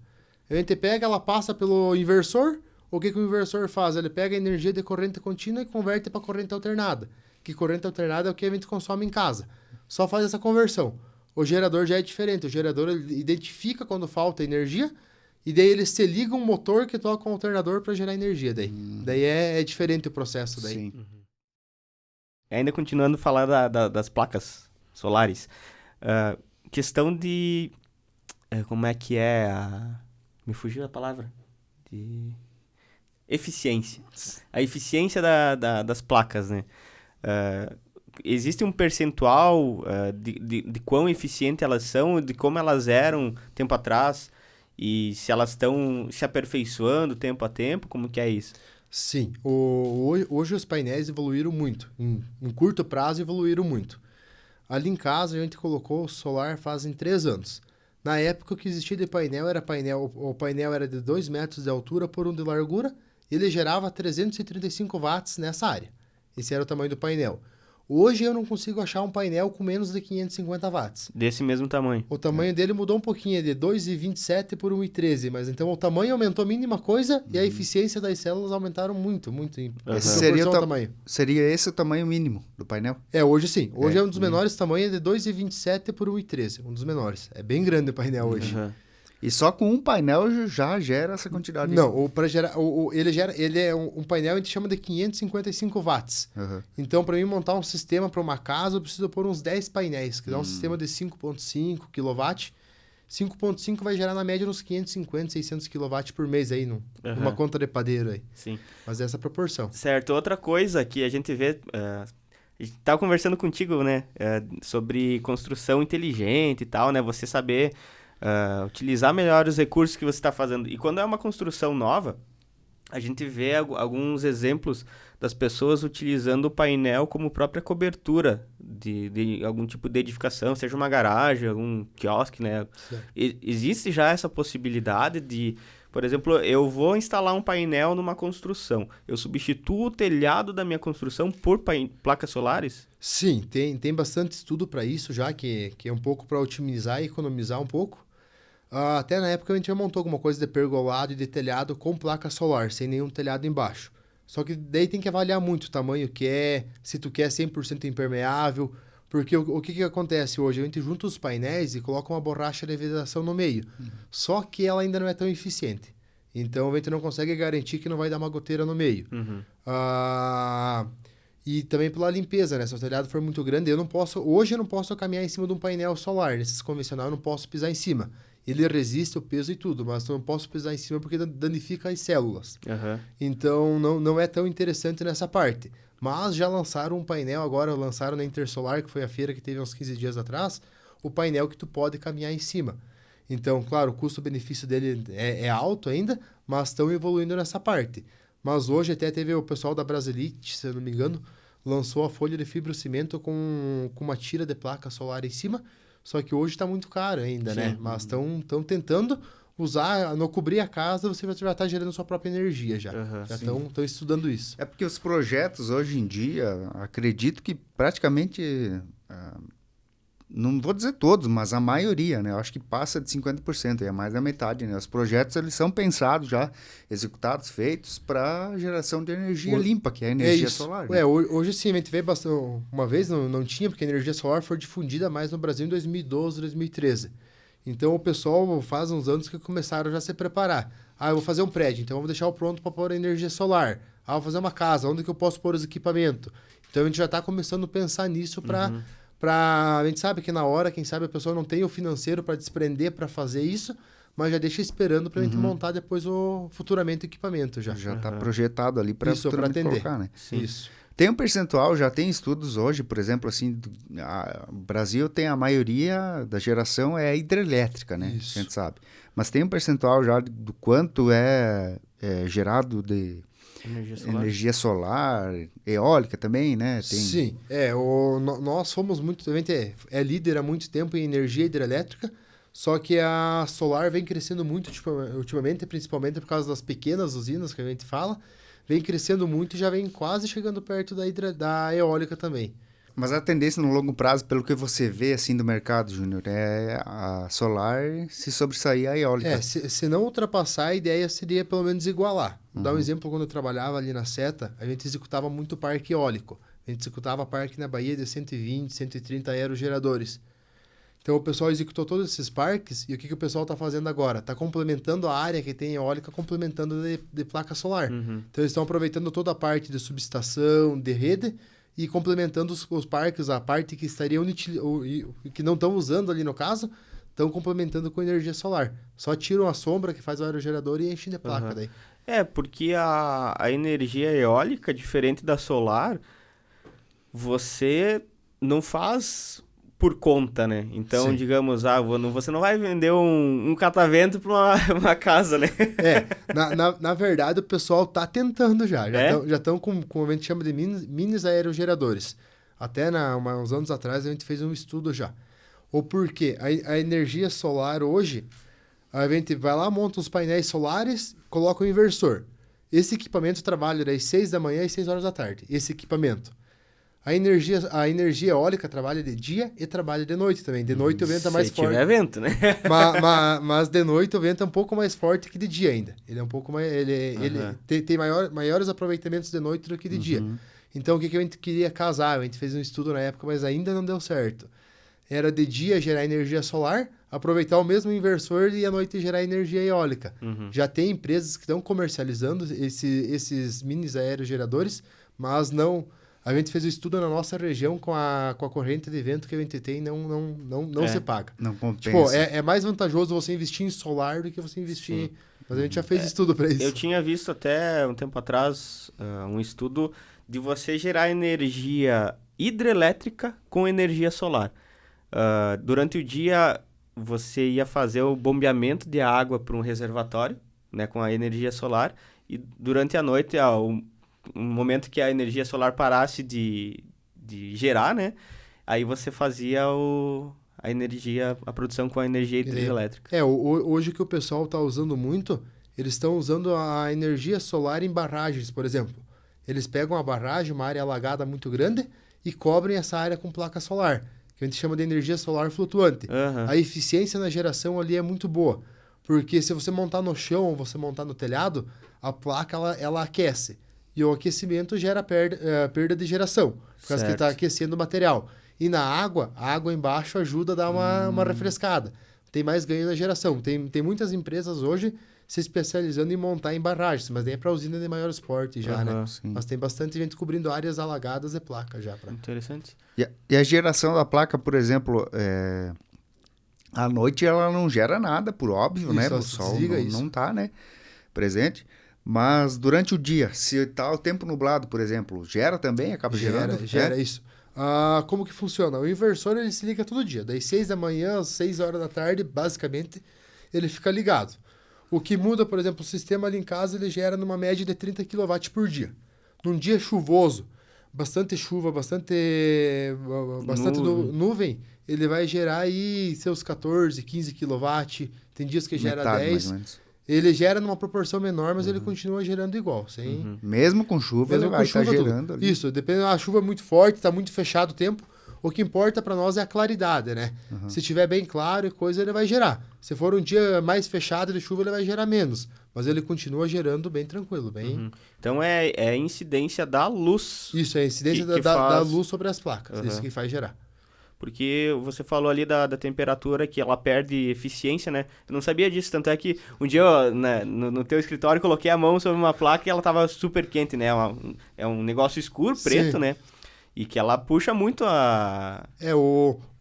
A gente pega, ela passa pelo inversor. O que o inversor faz? Ele pega a energia de corrente contínua e converte para corrente alternada. Que corrente alternada é o que a gente consome em casa. Só faz essa conversão. O gerador já é diferente. O gerador ele identifica quando falta energia e daí ele se liga um motor que toca um alternador para gerar energia. Daí é diferente o processo. Daí. Sim. E ainda continuando a falar das placas solares, questão de... como é que é a... Me fugiu a palavra. De... Eficiência. A eficiência das placas, né? Existe um percentual de quão eficiente elas são, de como elas eram tempo atrás, e se elas estão se aperfeiçoando tempo a tempo, como que é isso? Sim. Hoje os painéis evoluíram muito. Em curto prazo evoluíram muito. Ali em casa a gente colocou o solar fazem 3 anos. Na época o que existia de painel era o painel era de 2 metros de altura por 1 de largura, ele gerava 335 watts nessa área. Esse era o tamanho do painel. Hoje eu não consigo achar um painel com menos de 550 watts. Desse mesmo tamanho. O tamanho dele mudou um pouquinho, é de 2,27 por 1,13, mas então o tamanho aumentou a mínima coisa e a eficiência das células aumentaram muito em Esse proporção ao tamanho. Seria esse o tamanho mínimo do painel? Hoje sim. Hoje é um dos menores tamanhos, é de 2,27 por 1,13, um dos menores. É bem grande o painel hoje. Uhum. E só com um painel já gera essa quantidade? Não, para gerar, ele é um painel, a gente chama de 555 watts. Uhum. Então, para mim montar um sistema para uma casa, eu preciso pôr uns 10 painéis, que dá um sistema de 5,5 kW. 5,5 vai gerar na média uns 550, 600 kW por mês aí, numa conta de padeiro aí. Sim. Mas essa proporção. Certo. Outra coisa que a gente vê... a gente estava conversando contigo, né? Sobre construção inteligente e tal, né? Você saber... utilizar melhor os recursos que você está fazendo. E quando é uma construção nova, a gente vê alguns exemplos das pessoas utilizando o painel como própria cobertura de algum tipo de edificação, seja uma garagem, algum quiosque, né? Existe já essa possibilidade de, por exemplo, eu vou instalar um painel numa construção. Eu substituo o telhado da minha construção por placas solares? Sim, tem bastante estudo para isso já, que é um pouco para otimizar e economizar um pouco. Até na época a gente já montou alguma coisa de pergolado e de telhado com placa solar, sem nenhum telhado embaixo. Só que daí tem que avaliar muito o tamanho que é, se tu quer 100% impermeável, porque o que acontece hoje? A gente junta os painéis e coloca uma borracha de vedação no meio, só que ela ainda não é tão eficiente. Então a gente não consegue garantir que não vai dar uma goteira no meio. E também pela limpeza, né? Se o telhado for muito grande, hoje eu não posso caminhar em cima de um painel solar, nesses convencional eu não posso pisar em cima. Ele resiste o peso e tudo, mas eu não posso pisar em cima porque danifica as células. Então, não é tão interessante nessa parte. Mas já lançaram um painel agora, lançaram na Intersolar, que foi a feira que teve uns 15 dias atrás, o painel que tu pode caminhar em cima. Então, claro, o custo-benefício dele é alto ainda, mas estão evoluindo nessa parte. Mas hoje até teve o pessoal da Brasilite, se eu não me engano, lançou a folha de fibrocimento com uma tira de placa solar em cima. Só que hoje está muito caro ainda, né? Mas estão tentando usar, não cobrir a casa, você vai estar gerando sua própria energia já. Já estão estudando isso. É porque os projetos hoje em dia, acredito que praticamente, não vou dizer todos, mas a maioria, né? Eu acho que passa de 50%, é mais da metade, né? Os projetos, eles são pensados já, executados, feitos para geração de energia limpa, que é a energia solar. Né? Hoje sim, a gente vê bastante. Uma vez não tinha, porque a energia solar foi difundida mais no Brasil em 2012, 2013. Então o pessoal faz uns anos que começaram já a se preparar. Eu vou fazer um prédio, então eu vou deixar o pronto para pôr a energia solar. Eu vou fazer uma casa, onde que eu posso pôr os equipamentos? Então a gente já está começando a pensar nisso para... A gente sabe que na hora, quem sabe a pessoa não tem o financeiro para desprender para fazer isso, mas já deixa esperando para a gente montar depois futuramente o equipamento já. Já está projetado ali para atender. Colocar, né? Sim. Isso. Tem um percentual, já tem estudos hoje, por exemplo, assim, o Brasil tem a maioria da geração é hidrelétrica, né? Isso. A gente sabe. Mas tem um percentual já do quanto é gerado energia solar, eólica também, né? Sim, nós fomos muito, a gente é líder há muito tempo em energia hidrelétrica, só que a solar vem crescendo muito ultimamente, principalmente por causa das pequenas usinas que a gente fala, vem crescendo muito e já vem quase chegando perto da eólica também. Mas a tendência no longo prazo, pelo que você vê assim do mercado, Júnior, é a solar se sobressair a eólica. Se não ultrapassar, a ideia seria pelo menos igualar. Vou dar um exemplo, quando eu trabalhava ali na Seta, a gente executava muito parque eólico. A gente executava parque na Bahia de 120, 130 aerogeradores. Então o pessoal executou todos esses parques e o que o pessoal está fazendo agora? Está complementando a área que tem eólica, complementando de placa solar. Então eles estão aproveitando toda a parte de subestação, de rede, e complementando os parques, a parte que estariam que não estão usando ali no caso, estão complementando com energia solar. Só tiram a sombra que faz o aerogerador e enchem de placa daí. Porque a energia eólica, diferente da solar, você não faz por conta, né? Então, Sim. digamos, você não vai vender um catavento para uma casa, né? Na verdade, o pessoal tá tentando já. Já estão com a gente chama de minis aerogeradores. Até uns anos atrás a gente fez um estudo já. O porquê? A energia solar hoje, a gente vai lá, monta os painéis solares, coloca o inversor. Esse equipamento trabalha das 6 da manhã às 6 horas da tarde. Esse equipamento. A energia eólica trabalha de dia e trabalha de noite também. De noite o vento é mais forte. Se tiver vento, né? Mas de noite o vento é um pouco mais forte que de dia ainda. Ele é um pouco mais... Ele tem maiores aproveitamentos de noite do que de dia. Então, o que a gente queria casar? A gente fez um estudo na época, mas ainda não deu certo. Era de dia gerar energia solar, aproveitar o mesmo inversor e à noite gerar energia eólica. Já tem empresas que estão comercializando esses mini aerogeradores, mas não... A gente fez o estudo na nossa região com a corrente de vento que a gente tem, não se paga. Não compensa. Tipo, é mais vantajoso você investir em solar do que você investir... Mas a gente já fez estudo para isso. Eu tinha visto até um tempo atrás um estudo de você gerar energia hidrelétrica com energia solar. Durante o dia, você ia fazer o bombeamento de água para um reservatório, né, com a energia solar, e durante a noite, um momento que a energia solar parasse de gerar, né? Aí você fazia a produção com a energia hidrelétrica. Hoje que o pessoal está usando muito, eles estão usando a energia solar em barragens, por exemplo. Eles pegam a barragem, uma área alagada muito grande, e cobrem essa área com placa solar, que a gente chama de energia solar flutuante. A eficiência na geração ali é muito boa, porque se você montar no chão ou você montar no telhado, a placa ela aquece. E o aquecimento gera perda de geração, por causa que está aquecendo o material. E na água, a água embaixo ajuda a dar uma refrescada. Tem mais ganho na geração. Tem muitas empresas hoje se especializando em montar em barragens, mas nem é para usina de maior porte já, né? Sim. Mas tem bastante gente cobrindo áreas alagadas e placas já. Interessante. E a geração da placa, por exemplo, à noite ela não gera nada, por óbvio, né? O sol não está, né, presente. Mas durante o dia, se está o tempo nublado, por exemplo, gera também? Acaba gerando? Gera isso. Como que funciona? O inversor ele se liga todo dia. Das 6 da manhã às 6 horas da tarde, basicamente, ele fica ligado. O que muda, por exemplo, o sistema ali em casa, ele gera numa média de 30 kW por dia. Num dia chuvoso, bastante chuva, bastante nuvem, ele vai gerar aí seus 14, 15 kW. Tem dias que gera Metade, 10. mais ou menos. Ele gera numa proporção menor, mas ele continua gerando igual. Sem... Mesmo com chuva, ele vai estar gerando ali. Isso, dependendo da chuva é muito forte, está muito fechado o tempo. O que importa para nós é a claridade, né? Se tiver bem claro e coisa, ele vai gerar. Se for um dia mais fechado de chuva, ele vai gerar menos. Mas ele continua gerando bem tranquilo, bem... Então é a incidência da luz. Isso, é a incidência da luz sobre as placas. Isso que faz gerar. Porque você falou ali da temperatura, que ela perde eficiência, né? Eu não sabia disso, tanto é que um dia eu, né, no teu escritório, coloquei a mão sobre uma placa e ela tava super quente, né? É um negócio escuro, preto, né? E que ela puxa muito a...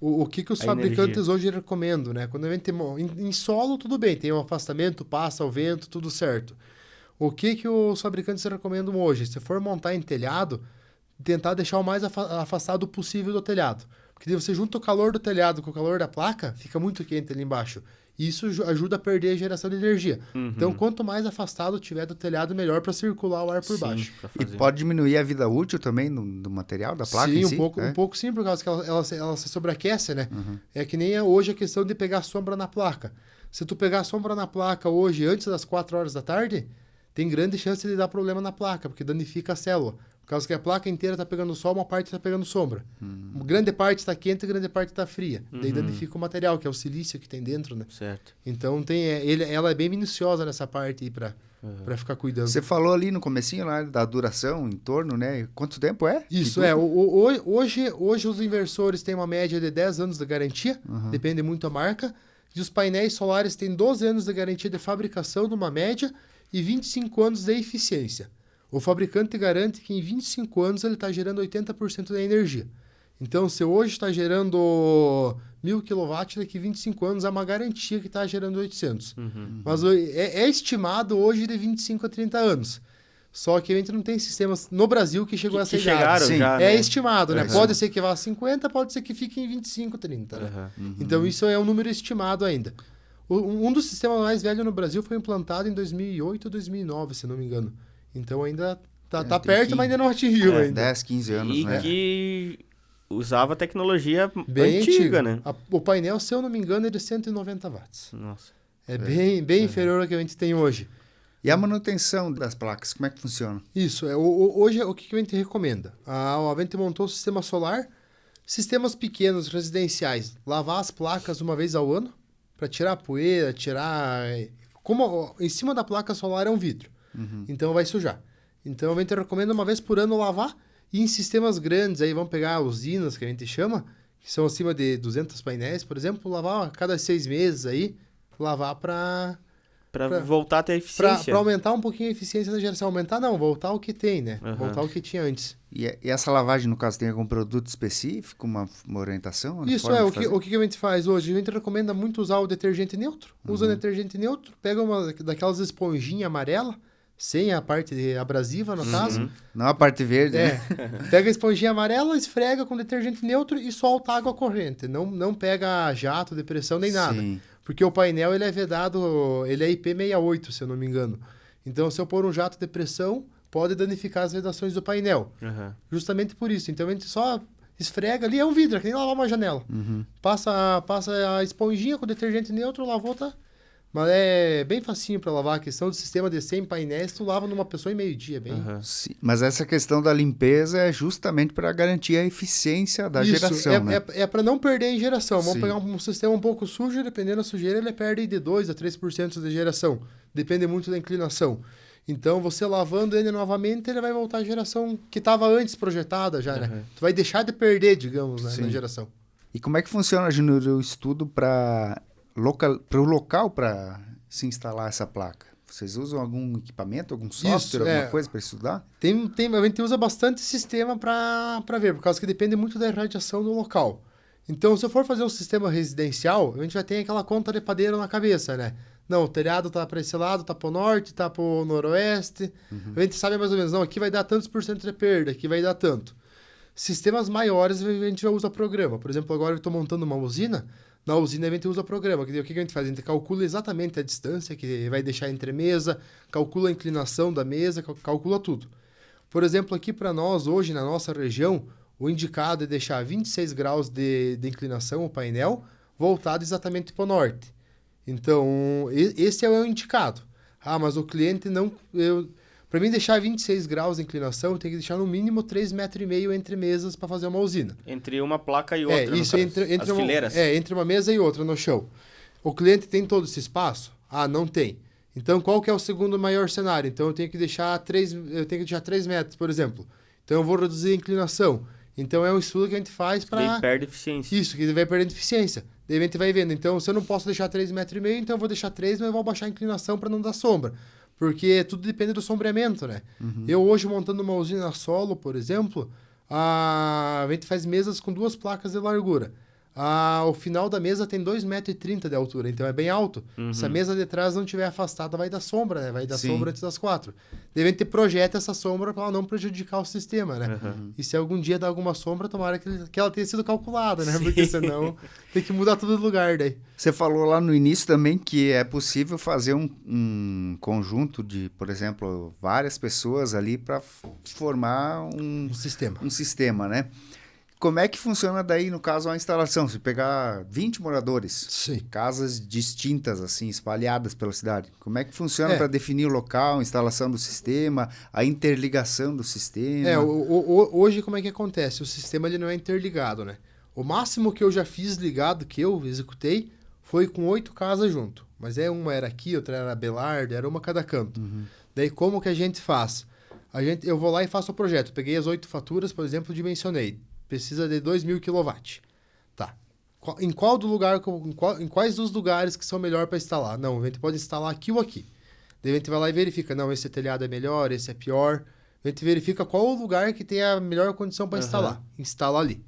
O que os fabricantes hoje recomendam, né? Quando a gente em solo, tudo bem, tem um afastamento, passa o vento, tudo certo. O que os fabricantes recomendam hoje? Se for montar em telhado, tentar deixar o mais afastado possível do telhado. Porque você junta o calor do telhado com o calor da placa, fica muito quente ali embaixo. E isso ajuda a perder a geração de energia. Então, quanto mais afastado tiver do telhado, melhor para circular o ar por baixo. E pode diminuir a vida útil também do material, da placa em si? Um pouco sim, por causa que ela se sobreaquece, né? É que nem hoje a questão de pegar sombra na placa. Se tu pegar sombra na placa hoje, antes das 4 horas da tarde, tem grande chance de dar problema na placa, porque danifica a célula. Por causa que a placa inteira está pegando sol, uma parte está pegando sombra. Grande parte está quente e grande parte está fria. Daí danifica o material, que é o silício que tem dentro, né? Certo. Então ela é bem minuciosa nessa parte aí para ficar cuidando. Você falou ali no comecinho lá da duração em torno, né? Quanto tempo é? Isso, hoje os inversores têm uma média de 10 anos de garantia, depende muito da marca. E os painéis solares têm 12 anos de garantia de fabricação numa média e 25 anos de eficiência. O fabricante garante que em 25 anos ele está gerando 80% da energia. Então, se hoje está gerando 1.000 kW, daqui a 25 anos é uma garantia que está gerando 800. Mas é estimado hoje de 25 a 30 anos. Só que a gente não tem sistemas no Brasil que chegou a ser chegaram já, É né? estimado, né? Pode ser que vá a 50, pode ser que fique em 25, 30. Né? Então, isso é um número estimado ainda. Um dos sistemas mais velhos no Brasil foi implantado em 2008 ou 2009, se não me engano. Então, ainda tá perto, mas ainda não atingiu. Ainda. 10, 15 anos, E né? que usava tecnologia Bem antiga, né? O painel, se eu não me engano, é de 190 watts. Nossa. É bem inferior ao que a gente tem hoje. E a manutenção das placas, como é que funciona? Isso. Hoje, o que a gente recomenda? A gente montou o sistema solar, sistemas pequenos, residenciais. Lavar as placas uma vez ao ano, para tirar a poeira, Como em cima da placa solar é um vidro. Então, vai sujar. Então, a gente recomenda uma vez por ano lavar. E em sistemas grandes, aí vamos pegar usinas, que a gente chama, que são acima de 200 painéis, por exemplo, lavar a cada 6 meses aí, lavar para voltar a ter eficiência. Para aumentar um pouquinho a eficiência da geração. Aumentar não, voltar ao que tem, né? Voltar ao que tinha antes. E essa lavagem, no caso, tem algum produto específico, uma orientação? Isso o que a gente faz hoje? A gente recomenda muito usar o detergente neutro. Usa o detergente neutro, pega uma daquelas esponjinhas amarelas, sem a parte abrasiva, no caso. Não a parte verde, né? Pega a esponjinha amarela, esfrega com detergente neutro e solta água corrente. Não pega jato de pressão nem nada. Sim. Porque o painel ele é vedado, ele é IP68, se eu não me engano. Então, se eu pôr um jato de pressão, pode danificar as vedações do painel. Justamente por isso. Então, a gente só esfrega ali, é um vidro, é que nem lavar uma janela. Passa a esponjinha com detergente neutro, lavou, tá? Mas é bem facinho para lavar. A questão do sistema de 100 painéis, tu lava numa pessoa em meio-dia. Sim, mas essa questão da limpeza é justamente para garantir a eficiência da geração, né? É para não perder em geração. Vamos Sim. pegar um sistema um pouco sujo, dependendo da sujeira, ele perde de 2% a 3% de geração. Depende muito da inclinação. Então, você lavando ele novamente, ele vai voltar à geração que estava antes projetada já, né? Tu vai deixar de perder, digamos, né, na geração. E como é que funciona, Júnior, o estudo para o local para se instalar essa placa? Vocês usam algum equipamento, algum software, alguma coisa para estudar? A gente usa bastante sistema para ver, por causa que depende muito da irradiação do local. Então, se eu for fazer um sistema residencial, a gente já tem aquela conta de padeiro na cabeça, né? Não, o telhado tá para esse lado, tá para o norte, tá para o noroeste. A gente sabe mais ou menos, não, aqui vai dar tantos por cento de perda, aqui vai dar tanto. Sistemas maiores, a gente já usa programa. Por exemplo, agora eu estou montando uma usina. Na usina a gente usa programa. O que a gente faz? A gente calcula exatamente a distância que vai deixar entre mesa, calcula a inclinação da mesa, calcula tudo. Por exemplo, aqui para nós, hoje, na nossa região, o indicado é deixar 26 graus de inclinação o painel, voltado exatamente para o norte. Então, esse é o indicado. Ah, mas o cliente não... Para mim deixar 26 graus de inclinação, tem que deixar no mínimo 3,5 metros entre mesas para fazer uma usina. Entre uma placa e outra, isso entre as fileiras. Entre uma mesa e outra no chão. O cliente tem todo esse espaço? Ah, não tem. Então, qual que é o segundo maior cenário? Então, eu tenho que deixar 3 metros, por exemplo. Então, eu vou reduzir a inclinação. Então, é um estudo que a gente faz para... Daí perde eficiência. Isso, que vai perdendo eficiência. Daí a gente vai vendo. Então, se eu não posso deixar 3,5 metros, então eu vou deixar 3, mas eu vou baixar a inclinação para não dar sombra. Porque tudo depende do sombreamento, né? Eu hoje montando uma usina solo, por exemplo, a gente faz mesas com 2 placas de largura. o final da mesa tem 2,30 metros de altura, então é bem alto. Se a mesa de trás não estiver afastada, vai dar sombra, né? Vai dar sombra antes das 4. Devem ter projeta essa sombra para ela não prejudicar o sistema, né? E se algum dia dá alguma sombra, tomara que ela tenha sido calculada, né? Porque senão tem que mudar tudo de lugar daí. Você falou lá no início também que é possível fazer um conjunto de, por exemplo, várias pessoas ali para formar um sistema, né? Como é que funciona daí, no caso, a instalação? Se pegar 20 moradores, Sim. casas distintas, assim, espalhadas pela cidade, como é que funciona para definir o local, a instalação do sistema, a interligação do sistema? Hoje como é que acontece? O sistema ele não é interligado, né? O máximo que eu já fiz ligado, que eu executei, foi com 8 casas junto. Mas uma era aqui, outra era Belardo, era uma cada canto. Daí como que a gente faz? Eu vou lá e faço o projeto. Peguei as 8 faturas, por exemplo, dimensionei. Precisa de 2.000 kW. Tá. Em quais dos lugares que são melhor para instalar? Não, a gente pode instalar aqui ou aqui. Daí a gente vai lá e verifica. Não, esse telhado é melhor, esse é pior. A gente verifica qual o lugar que tem a melhor condição para instalar. Instala ali.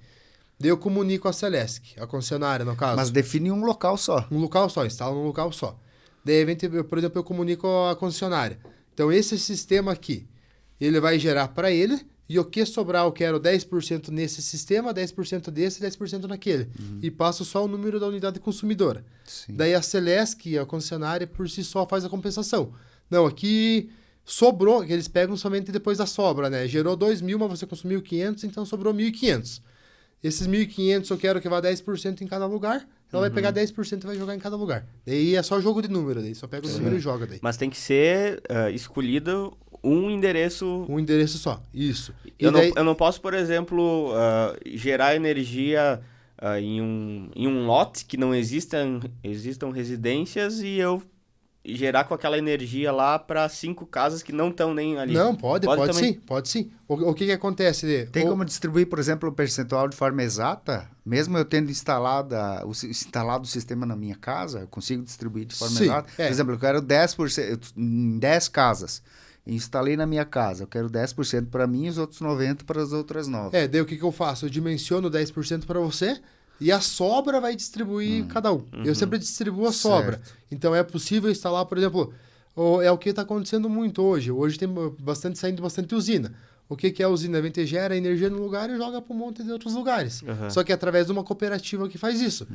Daí eu comunico a Celesc, a concessionária, no caso. Mas define um local só. Um local só, instala num local só. Daí, por exemplo, eu comunico a concessionária. Então, esse sistema aqui, ele vai gerar para ele, e o que sobrar eu quero 10% nesse sistema, 10% desse e 10% naquele. E passo só o número da unidade consumidora. Sim. Daí a Celesc, a concessionária, por si só faz a compensação. Não, aqui sobrou, que eles pegam somente depois da sobra, né? Gerou 2.000, mas você consumiu 500, então sobrou 1.500. Esses 1.500 eu quero que vá 10% em cada lugar, ela vai pegar 10% e vai jogar em cada lugar. Daí é só jogo de número, daí só pega o número e joga daí. Mas tem que ser escolhido um endereço... Um endereço só, isso. Eu não posso, por exemplo, gerar energia em um lote que não existam residências e eu gerar com aquela energia lá para 5 casas que não estão nem ali. Não, pode sim. O que acontece? Tem como distribuir, por exemplo, o percentual de forma exata? Mesmo eu tendo instalado o sistema na minha casa, eu consigo distribuir de forma exata? Por exemplo, eu quero 10% em 10 casas. Instalei na minha casa, eu quero 10% para mim e os outros 90% para as outras 9. Daí o que eu faço? Eu dimensiono 10% para você e a sobra vai distribuir cada um. Eu sempre distribuo a sobra. Então é possível instalar, por exemplo, é o que está acontecendo muito hoje. Hoje tem saindo bastante usina. O que é a usina? A gente gera energia no lugar e joga para um monte de outros lugares. Só que é através de uma cooperativa que faz isso.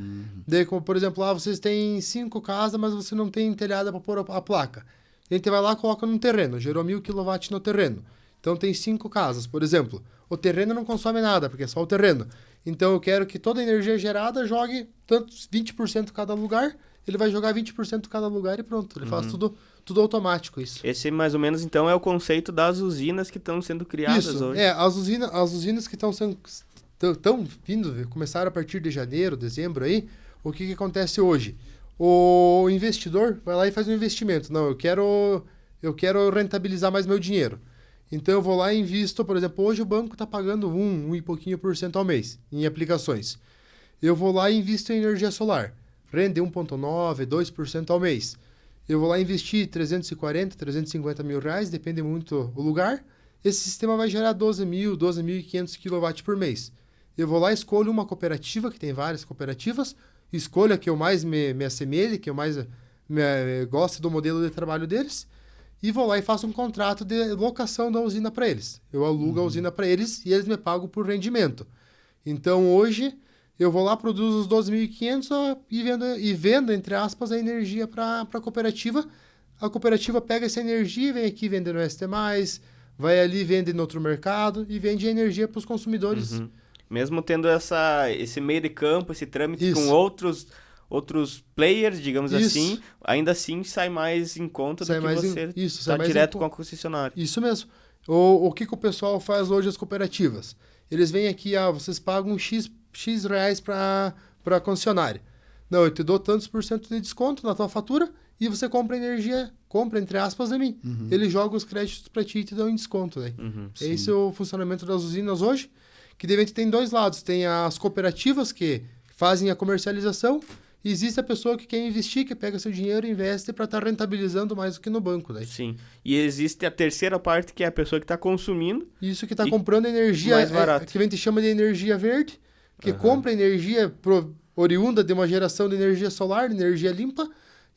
Daí, como, por exemplo, vocês têm 5 casas, mas você não tem telhada para pôr a placa. A gente vai lá e coloca num terreno. Gerou 1.000 kW no terreno. Então tem 5 casas, por exemplo. O terreno não consome nada, porque é só o terreno. Então eu quero que toda a energia gerada jogue tantos 20% cada lugar. Ele vai jogar 20% cada lugar e pronto. Ele faz tudo automático isso. Esse mais ou menos então é o conceito das usinas que estão sendo criadas hoje. As usinas que estão vindo, começaram a partir de janeiro, dezembro aí. O que acontece hoje? O investidor vai lá e faz um investimento. Não, eu quero rentabilizar mais meu dinheiro. Então eu vou lá e invisto, por exemplo, hoje o banco está pagando 1 e pouquinho por cento ao mês em aplicações. Eu vou lá e invisto em energia solar. Rende 1,9%, 2% ao mês. Eu vou lá investir 340, 350 mil reais, depende muito do lugar. Esse sistema vai gerar 12.500 kW por mês. Eu vou lá e escolho uma cooperativa, que tem várias cooperativas, escolho a que eu mais me assemelhe, que eu mais gosto do modelo de trabalho deles, e vou lá e faço um contrato de locação da usina para eles. Eu alugo a usina para eles e eles me pagam por rendimento. Então, hoje, eu vou lá, produzo os 12.500 e vendo, entre aspas, a energia para a cooperativa. A cooperativa pega essa energia, vem aqui, vende no ST+, vai ali, vende no outro mercado e vende a energia para os consumidores. Mesmo tendo esse meio de campo, esse trâmite com outros players, digamos assim, ainda assim sai mais em conta do que você está direto com a concessionária. Isso mesmo. O que o pessoal faz hoje, as cooperativas? Eles vêm aqui, vocês pagam X reais para a concessionária. Não, eu te dou tantos por cento de desconto na tua fatura e você compra energia, entre aspas, de mim. Ele joga os créditos para ti e te dá um desconto. Né? Esse é o funcionamento das usinas hoje, que tem 2 lados. Tem as cooperativas que fazem a comercialização e existe a pessoa que quer investir, que pega seu dinheiro e investe para estar rentabilizando mais do que no banco. Daí. Sim. E existe a terceira parte, que é a pessoa que está consumindo. Isso, que está comprando energia, mais barato. Que a gente chama de energia verde, que compra energia oriunda de uma geração de energia solar, de energia limpa,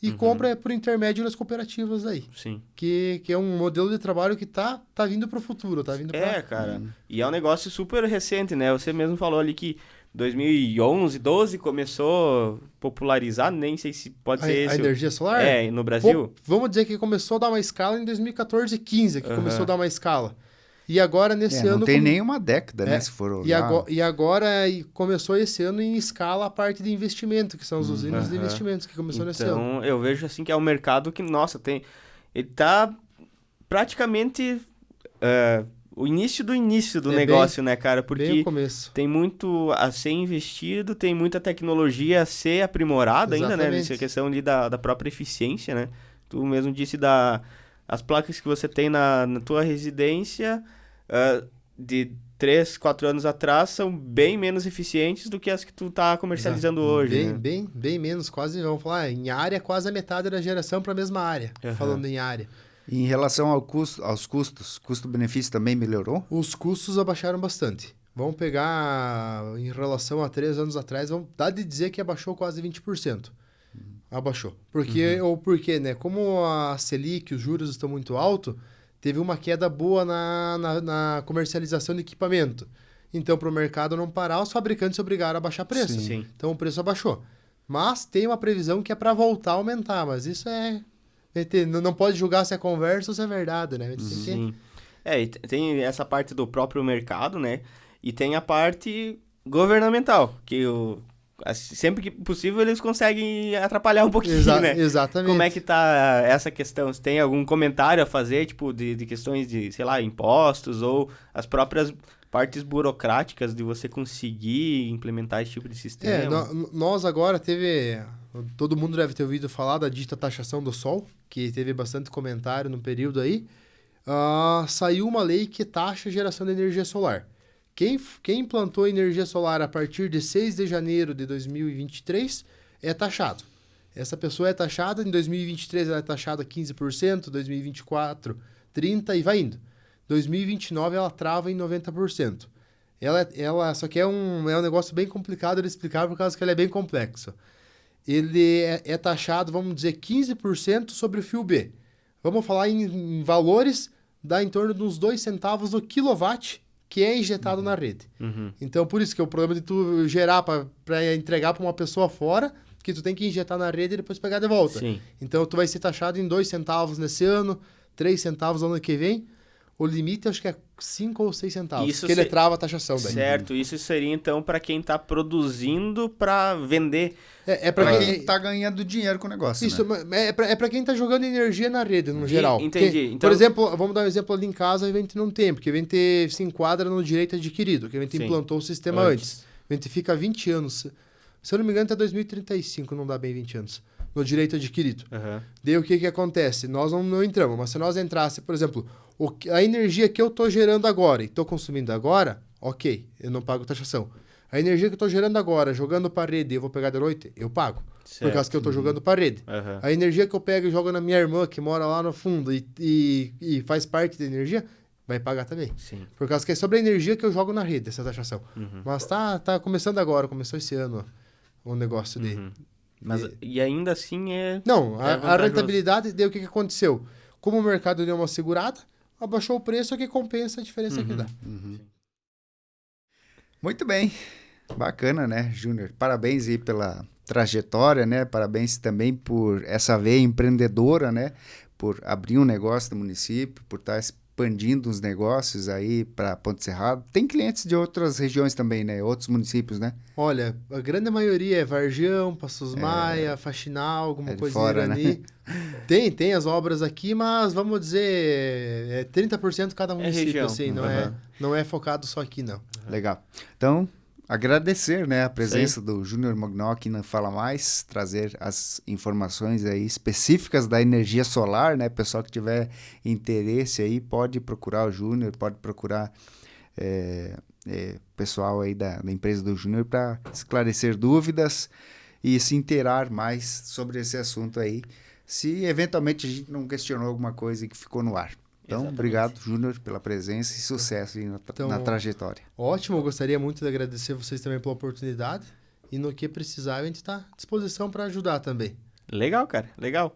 e compra por intermédio das cooperativas aí. Sim. Que é um modelo de trabalho que tá vindo para o futuro, tá vindo para... Cara. E é um negócio super recente, né? Você mesmo falou ali que 2011, 12 começou a popularizar, nem sei se pode ser esse. A energia solar? No Brasil? Vamos dizer que começou a dar uma escala em 2014 e 15, que começou a dar uma escala. E agora, nesse ano... Não tem nem uma década, né? Se for olhar. E agora começou esse ano em escala a parte de investimento, que são as usinas de investimentos, que começou nesse ano. Então, eu vejo assim que é um mercado que, nossa, ele tá praticamente o início do negócio, né, cara? Porque bem o começo. Tem muito a ser investido, tem muita tecnologia a ser aprimorada ainda, né? Essa questão ali da própria eficiência, né? Tu mesmo disse as placas que você tem na tua residência de 3, 4 anos atrás são bem menos eficientes do que as que tu tá comercializando hoje. Bem menos, quase, vamos falar, em área, quase a metade da geração para a mesma área, falando em área. E em relação aos custos, custo-benefício também melhorou? Os custos abaixaram bastante. Vamos pegar, em relação a 3 anos atrás, dá de dizer que abaixou quase 20%. Abaixou. Por quê, né? Como a Selic, os juros estão muito altos, teve uma queda boa na comercialização de equipamento. Então, para o mercado não parar, os fabricantes se obrigaram a baixar preço. Sim. Então, o preço abaixou. Mas tem uma previsão que é para voltar a aumentar, mas isso não pode julgar se é conversa ou se é verdade, né? Sim. E tem essa parte do próprio mercado, né? E tem a parte governamental, que sempre que possível eles conseguem atrapalhar um pouquinho, né? Exatamente. Como é que tá essa questão? Você tem algum comentário a fazer, tipo, de questões de, sei lá, impostos ou as próprias partes burocráticas de você conseguir implementar esse tipo de sistema? Nós agora todo mundo deve ter ouvido falar da dita taxação do sol, que teve bastante comentário no período aí. Saiu uma lei que taxa a geração de energia solar. Quem implantou energia solar a partir de 6 de janeiro de 2023 é taxado. Essa pessoa é taxada, em 2023 ela é taxada 15%, 2024 30% e vai indo. 2029 ela trava em 90%. Só que é um negócio bem complicado de explicar por causa que ele é bem complexo. Ele é taxado, vamos dizer, 15% sobre o fio B. Vamos falar em valores, dá em torno de uns 2 centavos no quilowatt que é injetado na rede. Então, por isso que é o problema de tu gerar para entregar para uma pessoa fora, que tu tem que injetar na rede e depois pegar de volta. Sim. Então, tu vai ser taxado em 2 centavos nesse ano, 3 centavos no ano que vem. O limite, acho que é 5 ou 6 centavos, Isso ele trava a taxaxação daí. Certo, isso seria, então, para quem está produzindo para vender. Para quem está ganhando dinheiro com o negócio, isso, né? É para quem está jogando energia na rede, no geral. Entendi. Então... Por exemplo, vamos dar um exemplo ali em casa, a gente não tem, porque a gente se enquadra no direito adquirido, que a gente implantou o sistema antes. A gente fica 20 anos, se eu não me engano até 2035, não dá bem 20 anos, no direito adquirido. Daí o que acontece? Nós não entramos, mas se nós entrasse, por exemplo, a energia que eu estou gerando agora e estou consumindo agora, ok, eu não pago taxação. A energia que eu estou gerando agora, jogando para a rede, eu vou pegar de noite, eu pago. Certo. Por causa que eu estou jogando para a rede. A energia que eu pego e jogo na minha irmã, que mora lá no fundo e faz parte da energia, vai pagar também. Sim. Por causa que é sobre a energia que eu jogo na rede, essa taxação. Mas tá começando agora, começou esse ano o negócio de... Mas, e ainda assim Não, a rentabilidade, daí o que aconteceu? Como o mercado deu uma segurada, abaixou o preço, que compensa a diferença que dá. Muito bem. Bacana, né, Júnior? Parabéns aí pela trajetória, né? Parabéns também por essa veia empreendedora, né? Por abrir um negócio no município, por estar expandindo os negócios aí para Ponte Serrada. Tem clientes de outras regiões também, né? Outros municípios, né? Olha, a grande maioria é Vargião, Passos Maia, Faxinal, alguma coisa fora, ali. Né? Tem as obras aqui, mas vamos dizer, 30% cada município, região. Assim, não é focado só aqui, não. Legal. Então, agradecer, né, a presença do Júnior Mognoll aqui na Fala Mais, trazer as informações aí específicas da energia solar, né? Pessoal que tiver interesse aí pode procurar o Júnior, pode procurar pessoal aí da empresa do Júnior para esclarecer dúvidas e se inteirar mais sobre esse assunto aí, se eventualmente a gente não questionou alguma coisa que ficou no ar. Então, Exatamente. Obrigado, Júnior, pela presença e sucesso aí na trajetória. Ótimo, eu gostaria muito de agradecer vocês também pela oportunidade E no que precisar, a gente está à disposição para ajudar também. Legal, cara, legal.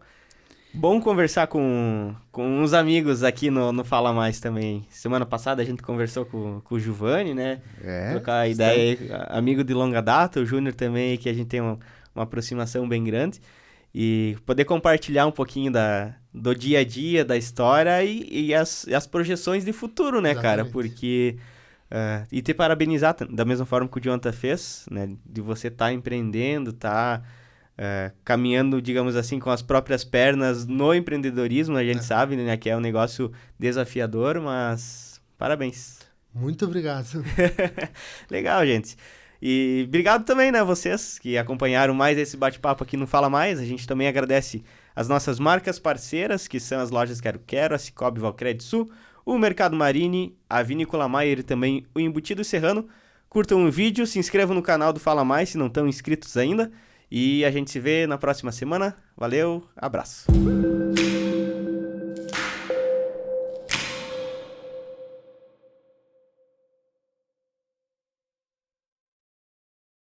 Bom conversar com uns amigos aqui no Fala Mais também. Semana passada a gente conversou com o Giovanni, né? Trocar ideia aí, amigo de longa data, o Júnior também, que a gente tem uma aproximação bem grande. E poder compartilhar um pouquinho do dia a dia, da história e as projeções de futuro, né, cara? Porque... e te parabenizar da mesma forma que o Jonathan fez, né? De você estar empreendendo, caminhando, digamos assim, com as próprias pernas no empreendedorismo, a gente sabe, né, que é um negócio desafiador, mas parabéns. Muito obrigado. Legal, gente. E obrigado também, né, vocês que acompanharam mais esse bate-papo aqui no Fala Mais. A gente também agradece as nossas marcas parceiras, que são as lojas Quero Quero, a Cicobi Valcred Sul, o Mercado Marini, a Vinícola Maier e também o Embutido Serrano. Curtam o vídeo, se inscrevam no canal do Fala Mais se não estão inscritos ainda. E a gente se vê na próxima semana. Valeu, abraço.